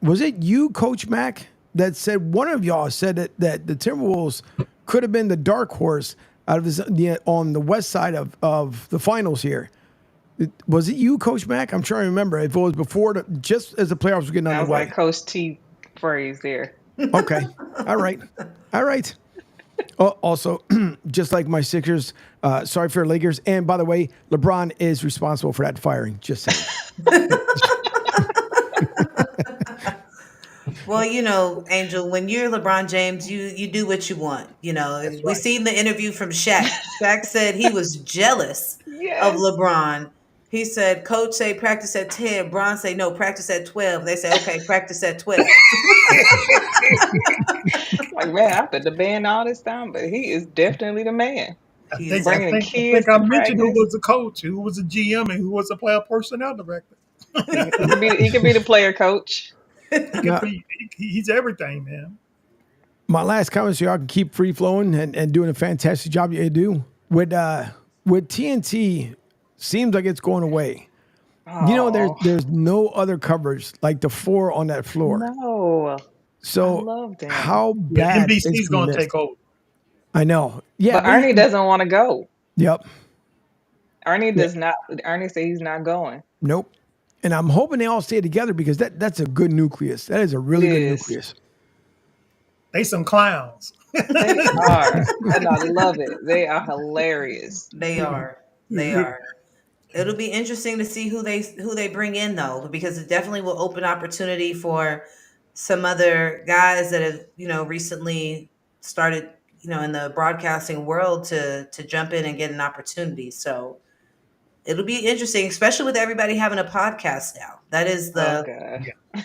Was it you, Coach Mack, that said one of y'all said that the Timberwolves could have been the dark horse out of on the west side of the finals here? Was it you, Coach Mack? I'm trying to remember if it was before, just as the playoffs were getting Sounds like underway. Coach T phrase there. Okay, all right, all right. Also, just like my Sixers, sorry for Lakers. And by the way, LeBron is responsible for that firing. Just saying. Well, Angel, when you're LeBron James, you do what you want. That's We right. seen the interview from Shaq. Shaq said he was jealous of Yes. LeBron, He said, Coach say practice at 10. Bron say no, practice at 12. They say, okay, practice at 12. Like, man, I've been the man all this time, but he is definitely the man. I He think is I Bringing the think I think kids I to mentioned who practice. was the coach, who was the GM, and who was the player personnel director. He could be the player coach. He could Now, be. He's everything, man. my last comment, so y'all can keep free flowing and doing a fantastic job you do with TNT. Seems like it's going away. You know, Oh there's no other coverage like the four on that floor. no, I So love them. how Yeah, bad is NBC's being going to missed? take over. I know. Yeah, But but Ernie doesn't want to go. yep, Ernie yeah, does not. Ernie said he's not going. nope. And I'm hoping they all stay together because that's a good nucleus. That is a It really good is. nucleus. They some clowns. They are, and I love it. They are hilarious. They are. They are. It'll be interesting to see who they bring in though, because it definitely will open opportunity for some other guys that have, recently started, in the broadcasting world to jump in and get an opportunity. So it'll be interesting, especially with everybody having a podcast now. That is Oh the God. Yeah.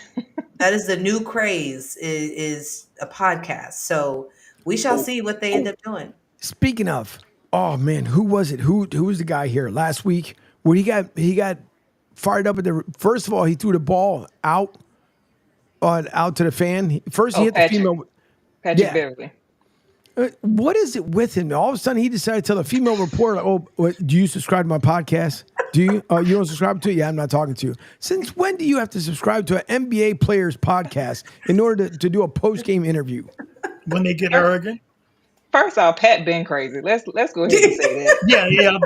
that is the new craze is a podcast. So we shall see what they end up doing. Speaking of, oh man, who was it? Who was the guy here last week where he got fired up at the first of all he threw the ball out to the fan. First he Oh, hit the Patrick. female. Patrick Yeah. Beverly. What is it with him? All of a sudden he decided to tell the female reporter, "Oh, do you subscribe to my podcast? Do you? You don't subscribe to it? Yeah, I'm not talking to you. Since when do you have to subscribe to an NBA player's podcast in order to do a post game interview?" When they get arrogant. First off, Pat been crazy. Let's go ahead and say that. Yeah,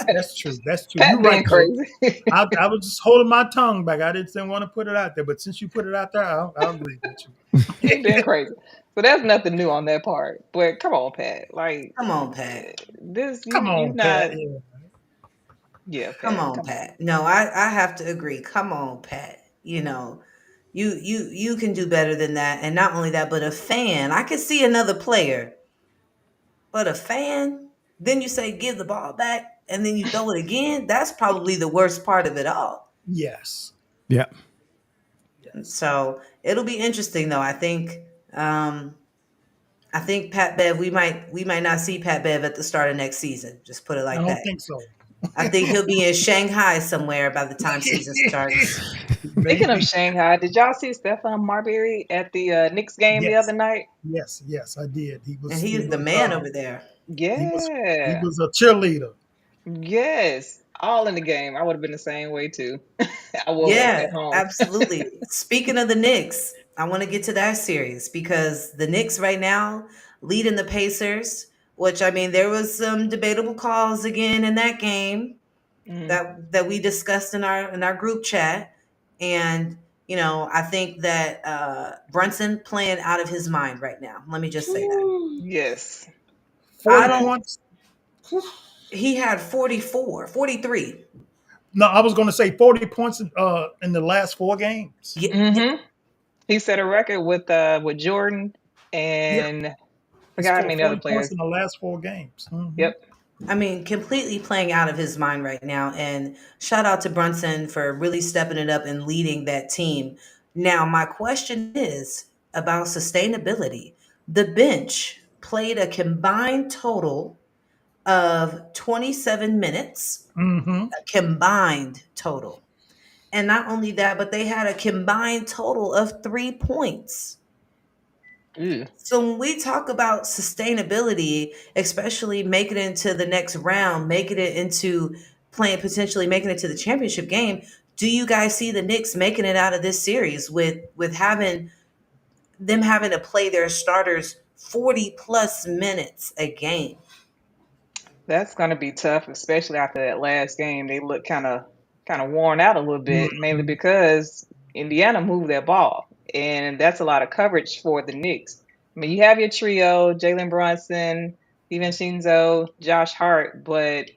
that's true. That's true. You're Pat right, been Coach. crazy. I was just holding my tongue back. I didn't want to put it out there, but since you put it out there, I'll agree with He you. been crazy. So that's nothing new on that part. But come on, Pat. Like Come on, Pat. this, Come you on, Pat. not. Yeah. Yeah, Come Pat. on, Come on. Pat. No, I have to agree. Come on, Pat. You can do better than that. And not only that, but a fan. I could see another player, but a fan, then you say give the ball back and then you throw it again. That's probably the worst part of it all. Yes. Yeah. So it'll be interesting though. I think Pat Bev, we might not see Pat Bev at the start of next season. Just put it I like don't that. think so. I think he'll be in Shanghai somewhere by the time season starts. Speaking of Maybe. Shanghai, did y'all see Stephon Marbury at the Knicks game the other Yes. night? Yes, I did. He And was he he is the was man over there. he was he Yeah. was a cheerleader. Yes. All in the game. I would have been the same way too. I was Yeah, at home. absolutely. Speaking of the Knicks, I want to get to that series because the Knicks right now leading the Pacers, which I mean there was some debatable calls again in that game Mhm. that we discussed in our group chat. And I think that Brunson playing out of his mind right now. Let me just say that. Yes. I 40 don't points. He had 44, 43. No, I was going to say 40 points in the last 4 games. Yeah, yeah, Hmm. He set a record with Jordan Yeah, and he forgot how scored many other 40 points players. in the last 4 games. Yep. I mean, completely playing out of his mind right now. And shout out to Brunson for really stepping it up and leading that team. Now, my question is about sustainability. The bench played a combined total of 27 minutes, Mm-hmm. a combined total. And not only that, but they had a combined total of 3 points. Ew. So when we talk about sustainability, especially making it into the next round, making it into playing potentially making it to the championship game, do you guys see the Knicks making it out of this series with having to play their starters 40 plus minutes a game? That's gonna be tough, especially after that last game. They look kind of worn out a little bit, mainly Mm-hmm. because Indiana moved that ball, and that's a lot of coverage for the Knicks. I mean, you have your trio: Jalen Brunson, Shinzo, Josh Hart, but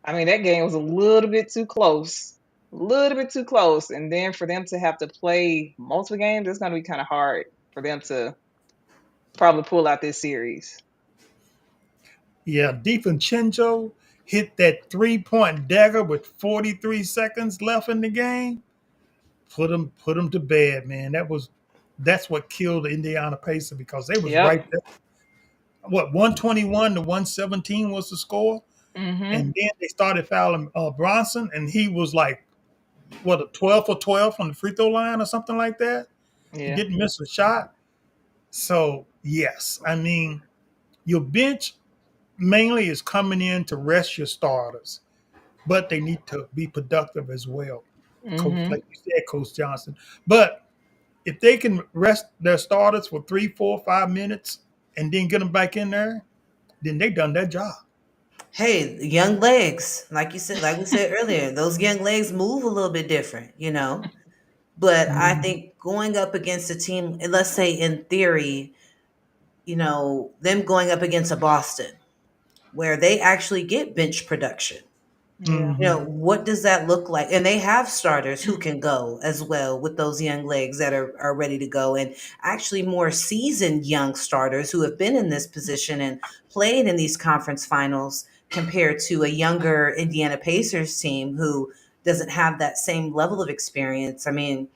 I mean that game was a little bit too close, and then for them to have to play multiple games, it's gonna be kind of hard for them to probably pull out this series. Yeah, DiVincenzo, hit that 3-point dagger with 43 seconds left in the game, put them to bed, man. That's what killed the Indiana Pacers because they was Yep. right there. What 121 to 117 was the score, Mm-hmm. and then they started fouling Bronson, and he was like what a 12 for 12 from the free throw line or something like that. He Yeah. didn't miss a shot. So yes, I mean your bench mainly is coming in to rest your starters, but they need to be productive as well. Coach, Mm-hmm. like you said, Coach Johnson. But if they can rest their starters for 3, 4, 5 minutes and then get them back in there, then they done their job. Hey, young legs, like you said, like we said earlier, those young legs move a little bit different, you know. But I Mhm. think going up against a team, and let's say in theory, them going up against a Boston where they actually get bench production. Yeah. Mhm. What does that look like? And they have starters who can go as well with those young legs that are ready to go. And actually, more seasoned young starters who have been in this position and played in these conference finals compared to a younger Indiana Pacers team who doesn't have that same level of experience. I mean,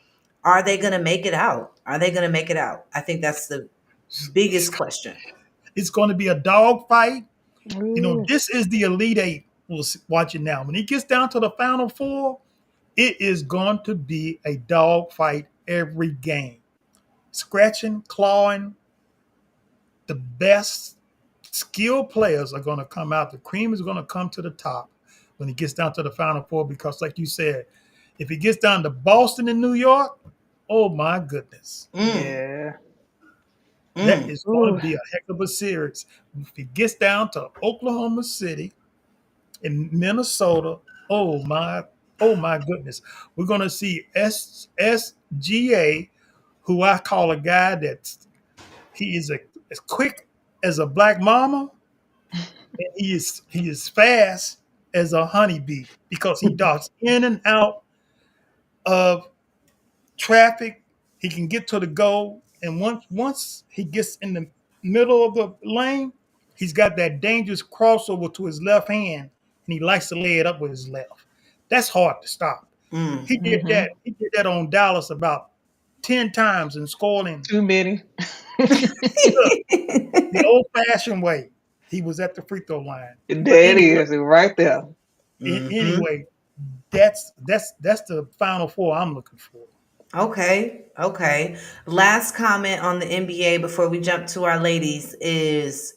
are they going to make it out? Are they going to make it out? I think that's the It's, biggest question. it's going to be a dog fight. Ooh. This is the Elite Eight. We'll watch it now. When it gets down to the Final Four, it is going to be a dog fight every game. Scratching, clawing, the best skilled players are going to come out. The cream is going to come to the top when it gets down to the Final Four because, like you said, if it gets down to Boston and New York, oh my goodness, Mm, Yeah. that mm. is going to Ooh. be a heck of a series. If it gets down to Oklahoma City and Minnesota, oh my goodness, we're going to see SGA, who I call a guy he is as quick as a black mama, and he is fast as a honeybee because he darts in and out of traffic. He can get to the goal, and once he gets in the middle of the lane, he's got that dangerous crossover to his left hand, and he likes to lay it up with his left. That's hard to stop. Mm. He did Mm-hmm. that. He did that on Dallas about 10 times and scored in Too many. the old-fashioned way. He was at the free throw line. But There it anyway, is, right there. Hmm. anyway, that's the Final Four I'm looking for. Okay. Okay. Last comment on the NBA before we jump to our ladies is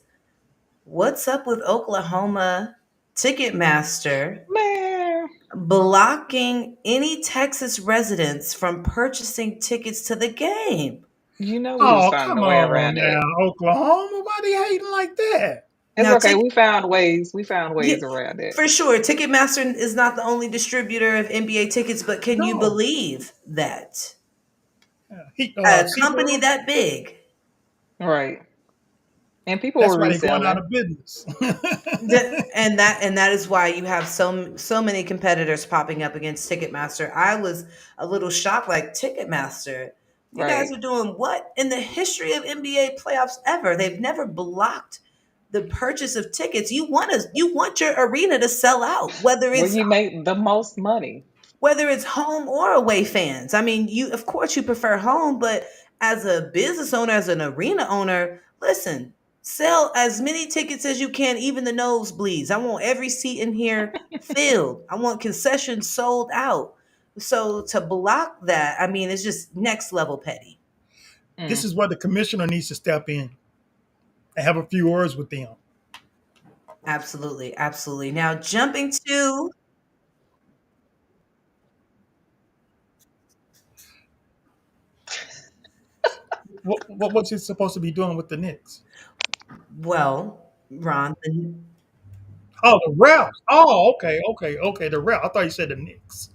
what's up with Oklahoma Ticketmaster Man, blocking any Texas residents from purchasing tickets to the game? you know we was Oh, finding come a way on around now, that. Oklahoma. Why they hating like that? It's Now, okay. We found ways. We found yeah, ways around that. for sure, Ticketmaster is not the only distributor of NBA tickets, but can you No. believe that Yeah. a company SeaWorld, that big? Right. And people that's were why they're going out reselling. of business. And that is why you have so many competitors popping up against Ticketmaster. I was a little shocked, like Ticketmaster, you guys Right. are doing what in the history of NBA playoffs ever? They've never blocked the purchase of tickets. You want your arena to sell out, Where you make the most money. whether it's home or away fans. I mean, you of course you prefer home, but as a business owner, as an arena owner, listen, sell as many tickets as you can, even the nosebleeds. I want every seat in here filled. I want concessions sold out. So to block that, I mean, it's just next level petty. This Mm. is where the commissioner needs to step in and have a few words with them. Absolutely, absolutely. Now jumping to What was he supposed to be doing with the Knicks? well, Ron, Oh, the refs. Oh, okay. The ref. I thought you said the Knicks.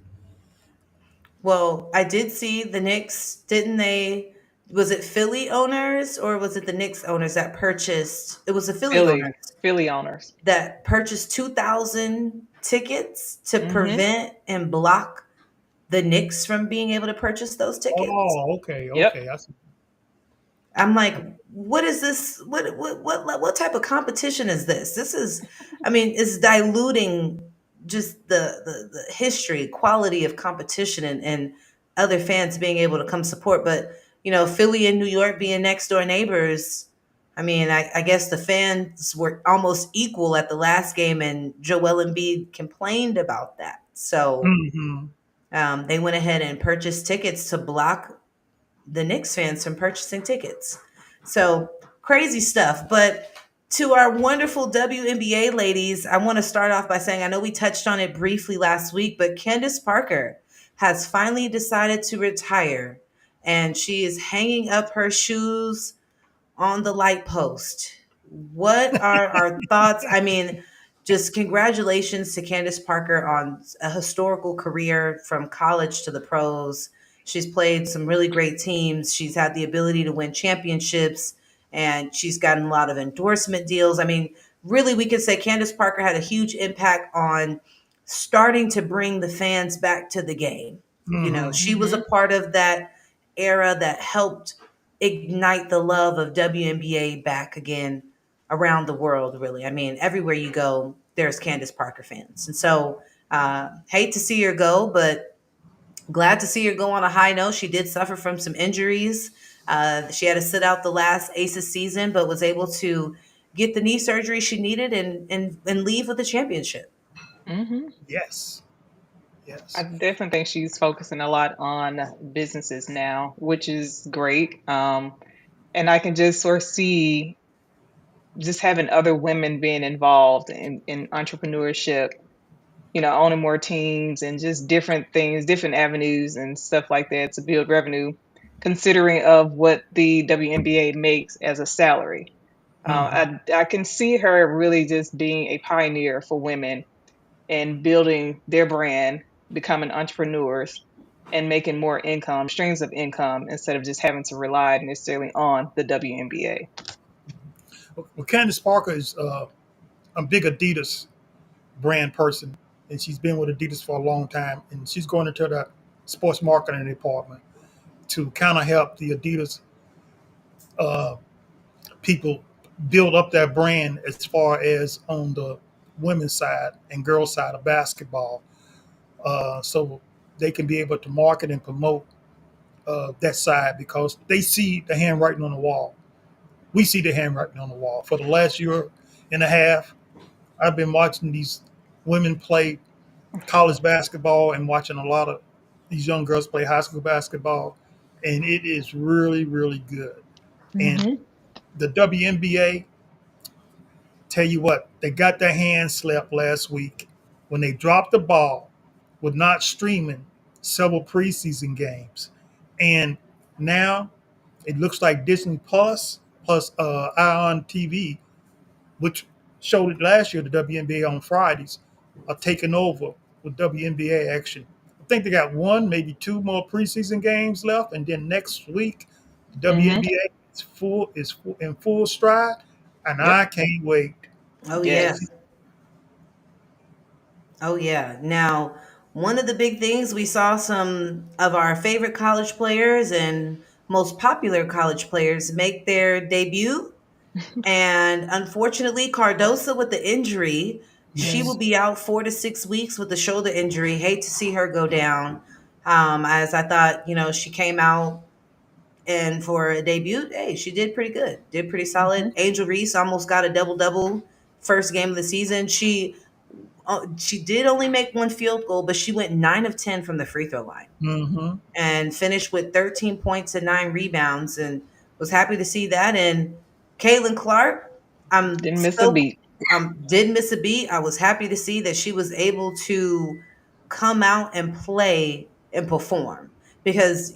well, I did see the Knicks, didn't they? Was it Philly owners or was it the Knicks owners that purchased? It was the Philly Philly. owners Philly owners. that purchased 2,000 tickets to Mm-hmm. prevent and block the Knicks from being able to purchase those tickets. Oh, Yep. okay. I see. I'm like, what is this? What type of competition is this? This is, I mean, it's diluting just the history, quality of competition, and other fans being able to come support. But Philly and New York being next door neighbors. I mean, I guess the fans were almost equal at the last game, and Joel Embiid complained about that. So Hmm. they went ahead and purchased tickets to block the Knicks fans from purchasing tickets. So crazy stuff. But to our wonderful WNBA ladies, I want to start off by saying I know we touched on it briefly last week, but Candace Parker has finally decided to retire, and she is hanging up her shoes on the light post. What are our thoughts? I mean, just congratulations to Candace Parker on a historical career from college to the pros. She's played some really great teams. She's had the ability to win championships, and she's gotten a lot of endorsement deals. I mean, really, we could say Candace Parker had a huge impact on starting to bring the fans back to the game. Hmm. She was a Mm-hmm. part of that era that helped ignite the love of WNBA back again around the world, really. I mean, everywhere you go, there's Candace Parker fans. And so, hate to see her go, but glad to see her go on a high note. She did suffer from some injuries. She had to sit out the last Aces season, but was able to get the knee surgery she needed and leave with a championship. Mm-hmm. Yes. I Yes. definitely think she's focusing a lot on businesses now, which is great. And I can just sort of see just having other women being involved in entrepreneurship, owning more teams and just different things, different avenues and stuff like that to build revenue, considering of what the WNBA makes as a salary. Hmm. I can see her really just being a pioneer for women and building their brand, becoming entrepreneurs, and making more income, streams of income, instead of just having to rely necessarily on the WNBA. Well, Candace Parker is a big Adidas brand person, and she's been with Adidas for a long time, and she's going into the sports marketing department to kind of help the Adidas uh, people build up their brand as far as on the women's side and girls side of basketball, so they can be able to market and promote that side because they see the handwriting on the wall. We see the handwriting on the wall. For the last year and a half, I've been watching these women play college basketball and watching a lot of these young girls play high school basketball, and it is really, really good. And Mm-hmm. the WNBA, tell you what, they got their hands slapped last week when they dropped the ball with not streaming several preseason games. And now it looks like Disney plus Ion TV, which showed it last year, the WNBA on Fridays, are taking over with WNBA action. I think they got one, maybe two more preseason games left, and then next week, the Mm-hmm. WNBA is in full stride, and Yep. I can't wait. Oh, yeah. Yes. Oh, yeah. Now, one of the big things we saw some of our favorite college players and most popular college players make their debut. And unfortunately, Cardosa with the injury, she will Yes. be out 4 to 6 weeks with the shoulder injury. Hate to see her go down. As I thought, she came out and for a debut, hey, she did pretty good, did pretty solid. Mm-hmm. Angel Reese almost got a double double first game of the season. She did only make one field goal, but she went 9 of 10 from the free throw line Mm-hmm. and finished with 13 points and 9 rebounds, and was happy to see that. And Caitlin Clark, I'm Didn't miss a so beat. did miss a beat. I was happy to see that she was able to come out and play and perform because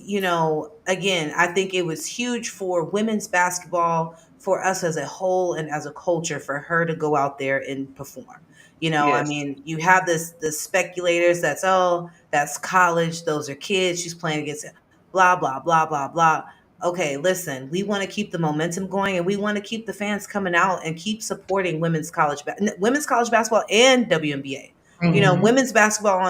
again, I think it was huge for women's basketball, for us as a whole and as a culture, for her to go out there and perform. I Yes. mean, you have the speculators that's, oh, that's college, those are kids, she's playing against it, blah blah blah blah blah. Okay, listen, we want to keep the momentum going, and we want to keep the fans coming out and keep supporting women's college basketball and WNBA. Mm-hmm. Women's basketball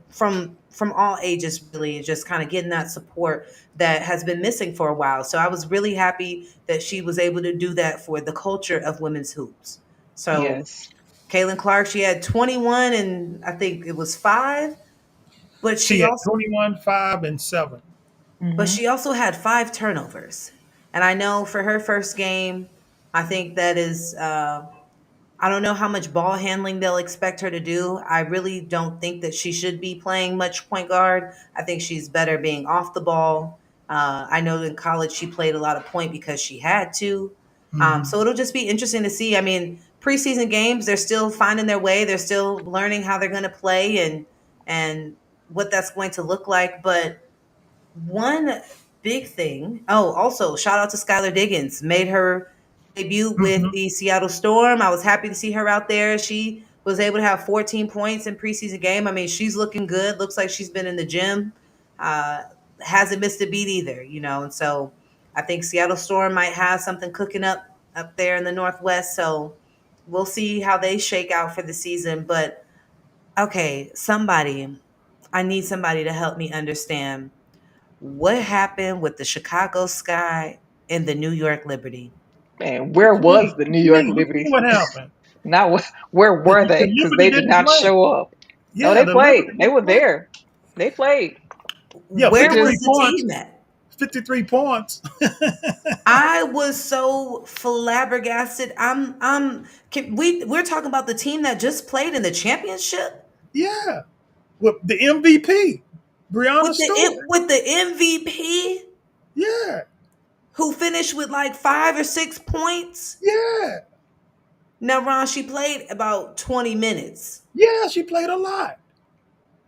from from all ages, really, and just kind of getting that support that has been missing for a while. So I was really happy that she was able to do that for the culture of women's hoops. So Yes. Kaylin Clark, she had 21 and I think it was five, but She she had also 21, 5, and 7. but Hmm. she also had five turnovers. And I know for her first game, I think that is I don't know how much ball handling they'll expect her to do. I really don't think that she should be playing much point guard. I think she's better being off the ball. I know in college she played a lot of point because she had to. Hmm. So it'll just be interesting to see. I mean, preseason games, they're still finding their way. They're still learning how they're going to play and what that's going to look like. But one big thing. Oh, also shout out to Skylar Diggins. Made her debut with Hmm. the Seattle Storm. I was happy to see her out there. She was able to have 14 points in preseason game. I mean, she's looking good. Looks like she's been in the gym. Uh, hasn't missed a beat either, you know. And so I think Seattle Storm might have something cooking up there in the Northwest. So we'll see how they shake out for the season. But okay, I need somebody to help me understand what happened with the Chicago Sky and the New York Liberty? Man, What where you mean? was the What New you York mean? What you Liberty? mean? What happened? Not where The, were the they? Because Liberty they did didn't not play. show up. No, Yeah, they the played. Liberty They didn't were play. there. They played. Yeah, They Where was just 53 the points. team at? 53 points. I was so flabbergasted. We're talking about the team that just played in the championship Yeah, with the MVP, Brianna Stewart. with the MVP Yeah, who finished with like 5 or 6 points. yeah, Now, Ron, she played about 20 minutes. yeah. She played a lot.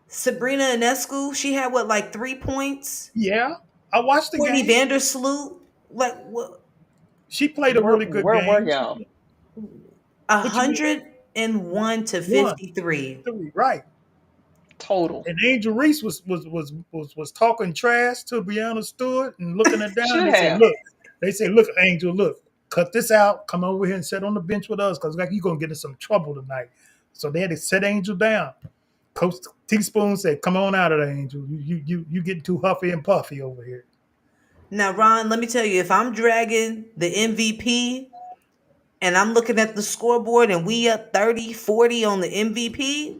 Sabrina Ionescu, she had what, like 3 points? Yeah, I watched the Courtney game. Vandersloot, like what? She played a really good where were game. y'all? What you mean? 101 to One, 53. three, right? Total. And Angel Reese was talking trash to Brianna Stewart and looking her down. Should They said, have. "Look, look, Angel, look, cut this out. Come over here and sit on the bench with us, because like you're gonna get in some trouble tonight." So they had to set Angel down. Coach Teaspoon said, "Come on out of there, Angel. You getting too huffy and puffy over here." Now, Ron, let me tell you, if I'm dragging the MVP and I'm looking at the scoreboard and we up 30, 40 on the MVP,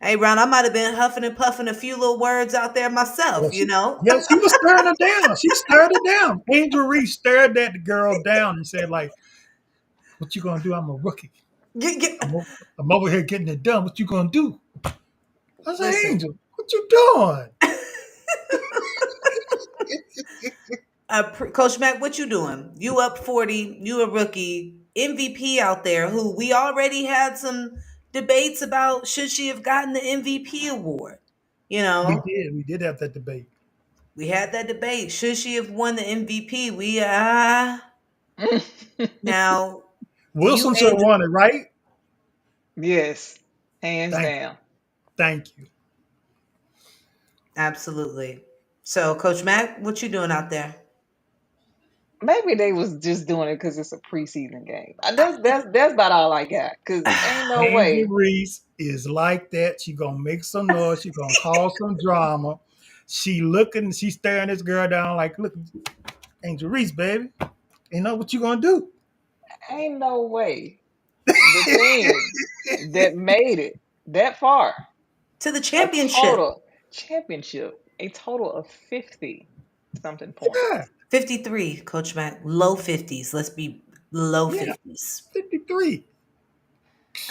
hey, Ron, I might have been huffing and puffing a few little words out there Well, myself, you know? she was staring her down. She stared her down. Angel Reese stared that girl down and said, "Like, what you gonna do? I'm a rookie. Get, get, I'm, I'm over here getting it done. What you gonna do?" I said, listen, "Angel, what you doing?" Coach Mac, what you doing? You up 40, you a rookie, MVP out there who we already had some debates about should she have gotten the MVP award. You know, We did have that debate. we had that debate. Should she have won the MVP? Now you Wilson should have ain't won it, right? Yes. Hands Thank down. thank you. absolutely. So, Coach Mac, what you doing out there? Maybe they was just doing it because it's a preseason game. That's about all I got. Cause ain't no Angel way. Reese is like that. She gonna make some noise. She gonna cause some drama. She staring this girl down like, look, Angel Reese, baby. You know what you gonna do? Ain't no way. The team that made it that far, To the a championship. total championship, a total of 50 something points. Yeah, 53, Coach Mac. Low 50s. Let's be low yeah, 50s. 53.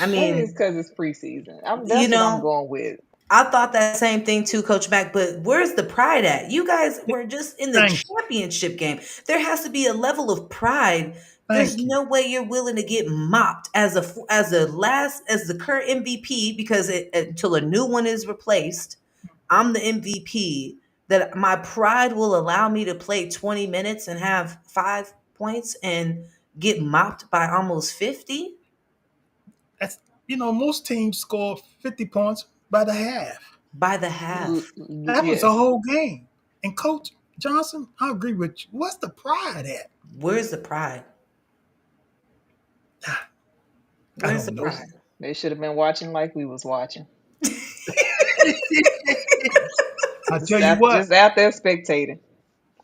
I Maybe it's mean, because it's preseason. you That's what I'm know, going with. I thought that same thing too, Coach Mac, but where's the pride at? You guys were just in the Thank championship game. There has to be a level of pride. There's thank you. no way you're willing to get mopped as the current MVP because until a new one is replaced, I'm the MVP. That my pride will allow me to play 20 minutes and have 5 points and get mopped by almost 50 That's most teams score 50 points by the half. by the half. That was a Yes. whole game. And Coach Johnson, I agree with you. What's the pride at? Where's the pride? I Where's the don't know. pride? They should have been watching like we was watching. I tell you what, Just out there spectating.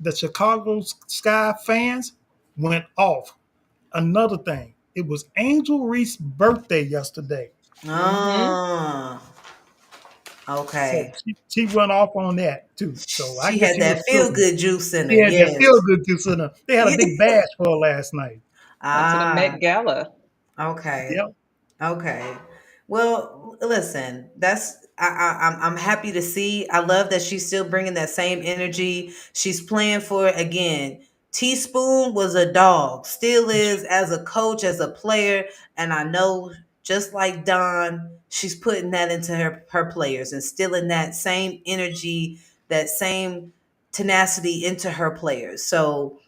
the Chicago Sky fans went off. Another thing, it was Angel Reese's birthday yesterday. Mm-hmm. Oh, So okay. she went off on that too. So I She guess had he was that feel cooking. good juice in He her. had that feel Yes. good juice in her. They had a big bash for her last night. Went to the Ah, Met Gala. okay. Yep. Okay. Well, listen, I'm happy to see. I love that she's still bringing that same energy. She's playing for it again. Teaspoon was a dog, still is as a coach, as a player, and I know just like Don, she's putting that into her players, instilling that same energy, that same tenacity into her players. So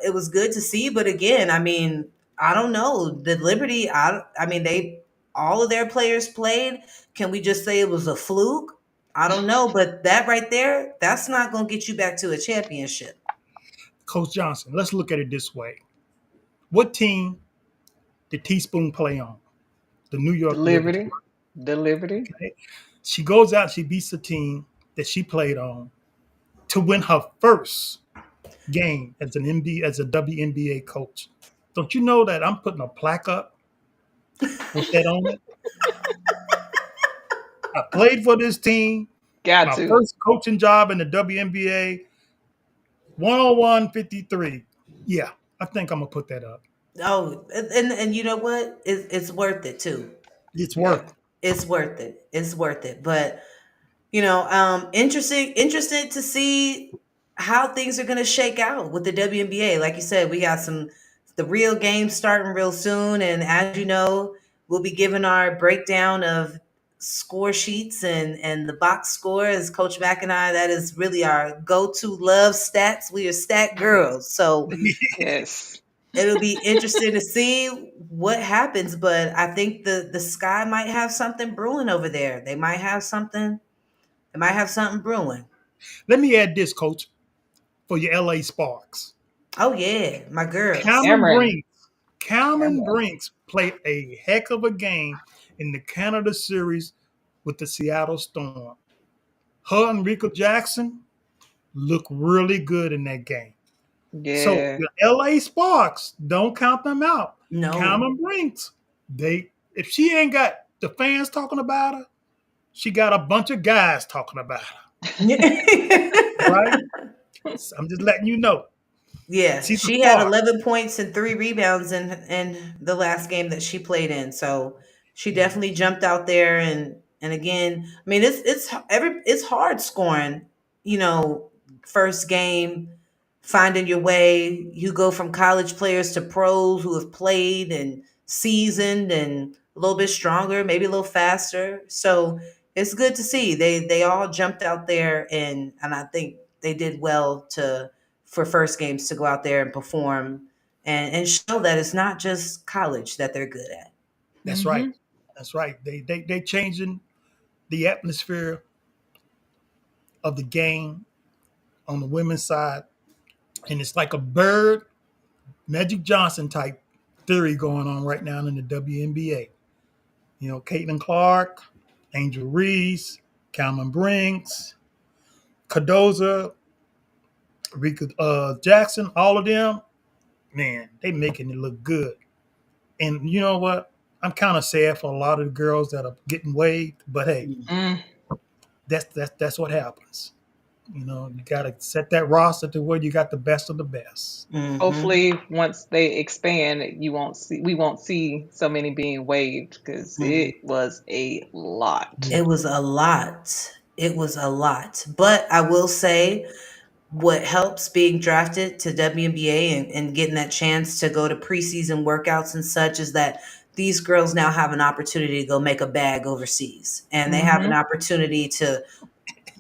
it was good to see. But again, I mean, I don't know. The Liberty, I mean, they all of their players played. Can we just say it was a fluke? I don't know, but that right there, that's not going to get you back to a championship. Coach Johnson, let's look at it this way. What team did Teaspoon play on? The New The York Liberty. Liberty. The Liberty. Okay. She goes out, she beats the team that she played on to win her first game as an MB as a WNBA coach. Don't you know that I'm putting a plaque up with that on it? I played for this team. Got My to. first coaching job in the WNBA, 101 53. Yeah, I think I'm gonna put that up. Oh, and you know what? It's worth it too. It's Yeah. worth. It's worth it. It's worth it. But interested to see how things are going to shake out with the WNBA. Like you said, we got the real games starting real soon, and as you know, we'll be giving our breakdown of score sheets and the box score as Coach Mac and I. That is really our go-to love stats. We are stat girls, so Yes. it'll be interesting to see what happens. But I think the Sky might have something brewing over there. They might have something. They might have something brewing. Let me add this, Coach, for your LA Sparks. Oh yeah, my girls. Cameron Cameron. Brinks. Cameron Cameron. Brinks played a heck of a game in the Canada series with the Seattle Storm. Her and Rico Jackson look really good in that game. So Yeah. the LA Sparks, don't count them out. No. Cameron Brinks, they if she ain't got the fans talking about her, she got a bunch of guys talking about her. Right? So I'm just letting you know. Yeah, She's a she had spark. 11 points and 3 rebounds in the last game that she played in. So she definitely jumped out there and again, I mean it's hard scoring, you know, first game, finding your way. You go from college players to pros who have played and seasoned and a little bit stronger, maybe a little faster. So it's good to see. They all jumped out there and I think they did well to for first games to go out there and perform and show that it's not just college that they're good at. That's right. Mm-hmm. That's right. They changing the atmosphere of the game on the women's side. And it's like a Bird, Magic Johnson type theory going on right now in the WNBA. You know, Caitlin Clark, Angel Reese, Cameron Brinks, Cardoza, Rika Jackson, all of them, man, they making it look good. And you know what? I'm kind of sad for a lot of the girls that are getting waived, but hey, Mm. that's what happens. You know, you got to set that roster to where you got the best of the best. Mm-hmm. Hopefully, once they expand, we won't see so many being waived because Mm-hmm. it was a lot. Yeah, It was a lot. It was a lot. But I will say what helps being drafted to WNBA and getting that chance to go to preseason workouts and such is that these girls now have an opportunity to go make a bag overseas. And they have an Mm-hmm. opportunity to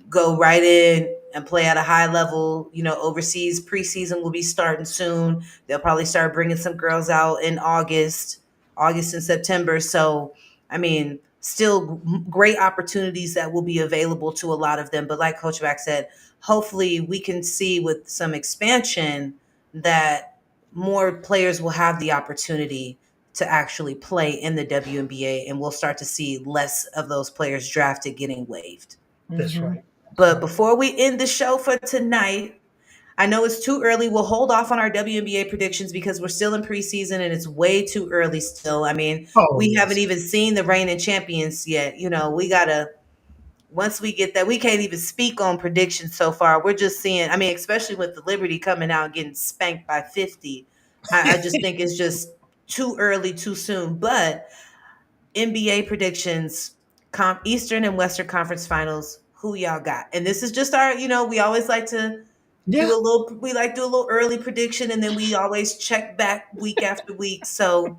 go right in and play at a high level. You know, overseas preseason will be starting soon. They'll probably start bringing some girls out in August and September. So, I mean, still great opportunities that will be available to a lot of them. But like Coach Mack said, hopefully we can see with some expansion that more players will have the opportunity to actually play in the WNBA, and we'll start to see less of those players drafted getting waived. That's Mm-hmm. right. That's But right. before we end the show for tonight, I know it's too early. We'll hold off on our WNBA predictions because we're still in preseason and it's way too early still. I mean, Oh we haven't yes. even seen the reigning champions yet. You know, we got to, once we get that, we can't even speak on predictions so far. We're just seeing, I mean, especially with the Liberty coming out and getting spanked by 50. I just think it's just too early, too soon. But NBA predictions, Eastern and Western Conference Finals. Who y'all got? And this is just our, we always like to Yeah. we like do a little early prediction, and then we always check back week after week. So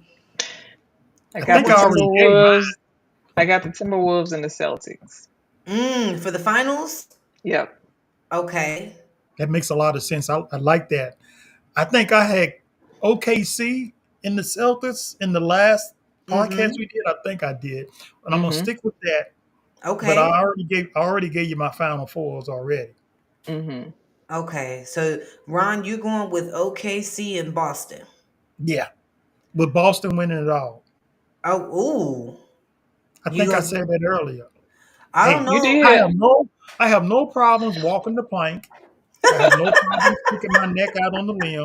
I I who got think the I wants to? already gave mine. Timberwolves. I got the Timberwolves and the Celtics. For the finals. Yep. Okay. That makes a lot of sense. I like that. I think I had OKC in the Celtics in the last podcast Mm-hmm. we did. I think I did, and I'm gonna Mm-hmm. stick with that. But Okay. I already gave you my final fours already. Mm-hmm. Okay. So Ron, you're going with OKC in Boston. Yeah, with Boston winning it all. Oh, ooh. I You think I gonna? said that earlier. I don't Hey, You know. I did. have no I have no problems walking the plank. I have no problem sticking my neck out on the limb.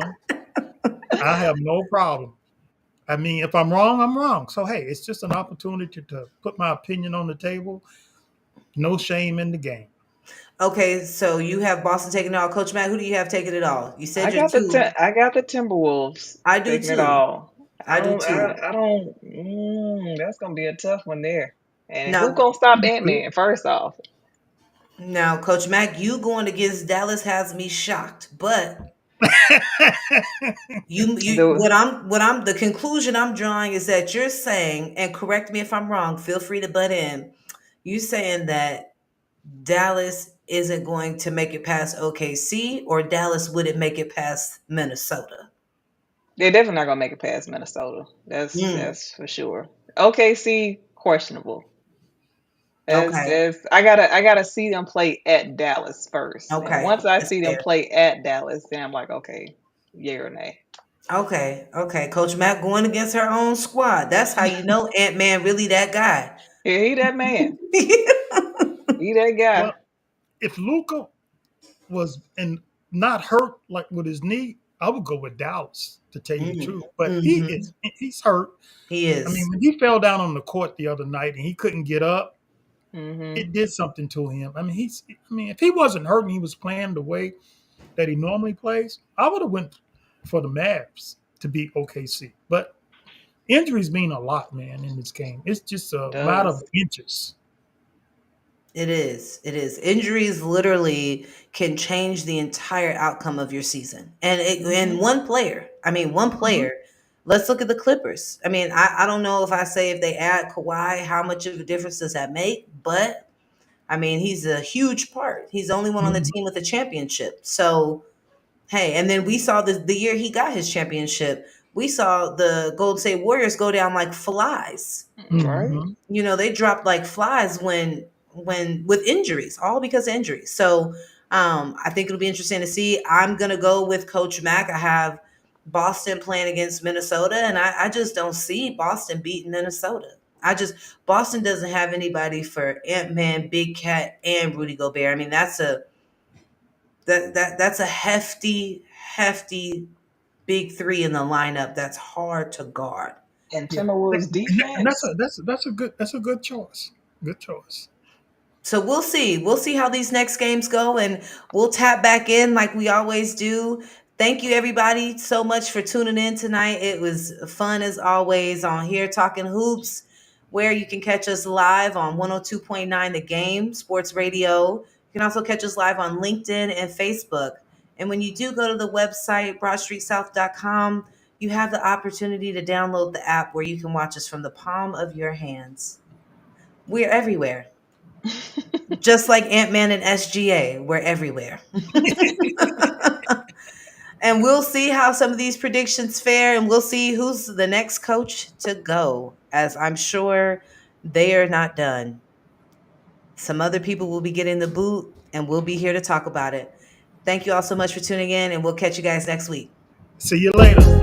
I have no problem. I mean, if I'm wrong, I'm wrong. So hey, it's just an opportunity to put my opinion on the table. No shame in the game. Okay. So you have Boston taking it all. Coach Matt, who do you have taking it all? You said I you're got the two. I got the Timberwolves I do taking it too. all. I do too. I don't. That's gonna be a tough one there. And who Now, gonna stop Ant Man? First off, now, Coach Mac, you going against Dallas has me shocked. But the the conclusion I'm drawing is that you're saying, and correct me if I'm wrong, feel free to butt in. You saying that Dallas isn't going to make it past OKC, or Dallas wouldn't make it past Minnesota? they're definitely not gonna make it past Minnesota. Mm, That's for sure. OKC questionable. okay. I gotta see them play at Dallas first, and Okay. once I That's see them fair. play at Dallas, then I'm like, okay, yay or nay. Okay. Okay. Coach Mac going against her own squad. That's how you know Ant Man really that guy. Yeah, he that man. He that Well, guy. if Luca was and not hurt like with his knee, I would go with Dallas to tell you the truth. But Mm-hmm. he's hurt. He I mean, is. when he fell down on the court the other night and he couldn't get up, Hmm. it did something to him. I mean, if he wasn't hurt and he was playing the way that he normally plays, I would have went for the Mavs to beat OKC. But injuries mean a lot, man, in this game. It's just a matter of Does. inches. It is. It is. Injuries literally can change the entire outcome of your season. And Hmm. one player, I mean, one Mhm. player. Let's look at the Clippers. I mean, I don't know if I say if they add Kawhi, how much of a difference does that make? But I mean, he's a huge part. He's the only one on the Mhm. team with a championship. So hey, and then we saw the year he got his championship, we saw the Golden State Warriors go down like flies. Right. Mhm. They dropped like flies when with injuries, all because of injuries. So I think it'll be interesting to see. I'm gonna go with Coach Mack. I have Boston playing against Minnesota, and I just don't see Boston beating Minnesota. Boston doesn't have anybody for Ant Man, Big Cat, and Rudy Gobert. I mean, that's a hefty big three in the lineup that's hard to guard. And Yeah, Timberwolves and defense. that's a good choice. Good choice. So we'll see. We'll see how these next games go, and we'll tap back in like we always do. Thank you, everybody, so much for tuning in tonight. It was fun as always on Here Talking Hoops, where you can catch us live on 102.9 The Game Sports Radio. You can also catch us live on LinkedIn and Facebook. And when you do go to the website, broadstreetsouth.com, you have the opportunity to download the app where you can watch us from the palm of your hands. We're everywhere. Just like Ant-Man and SGA, we're everywhere. And we'll see how some of these predictions fare, and we'll see who's the next coach to go, as I'm sure they are not done. Some other people will be getting the boot, and we'll be here to talk about it. Thank you all so much for tuning in, and we'll catch you guys next week. See you later.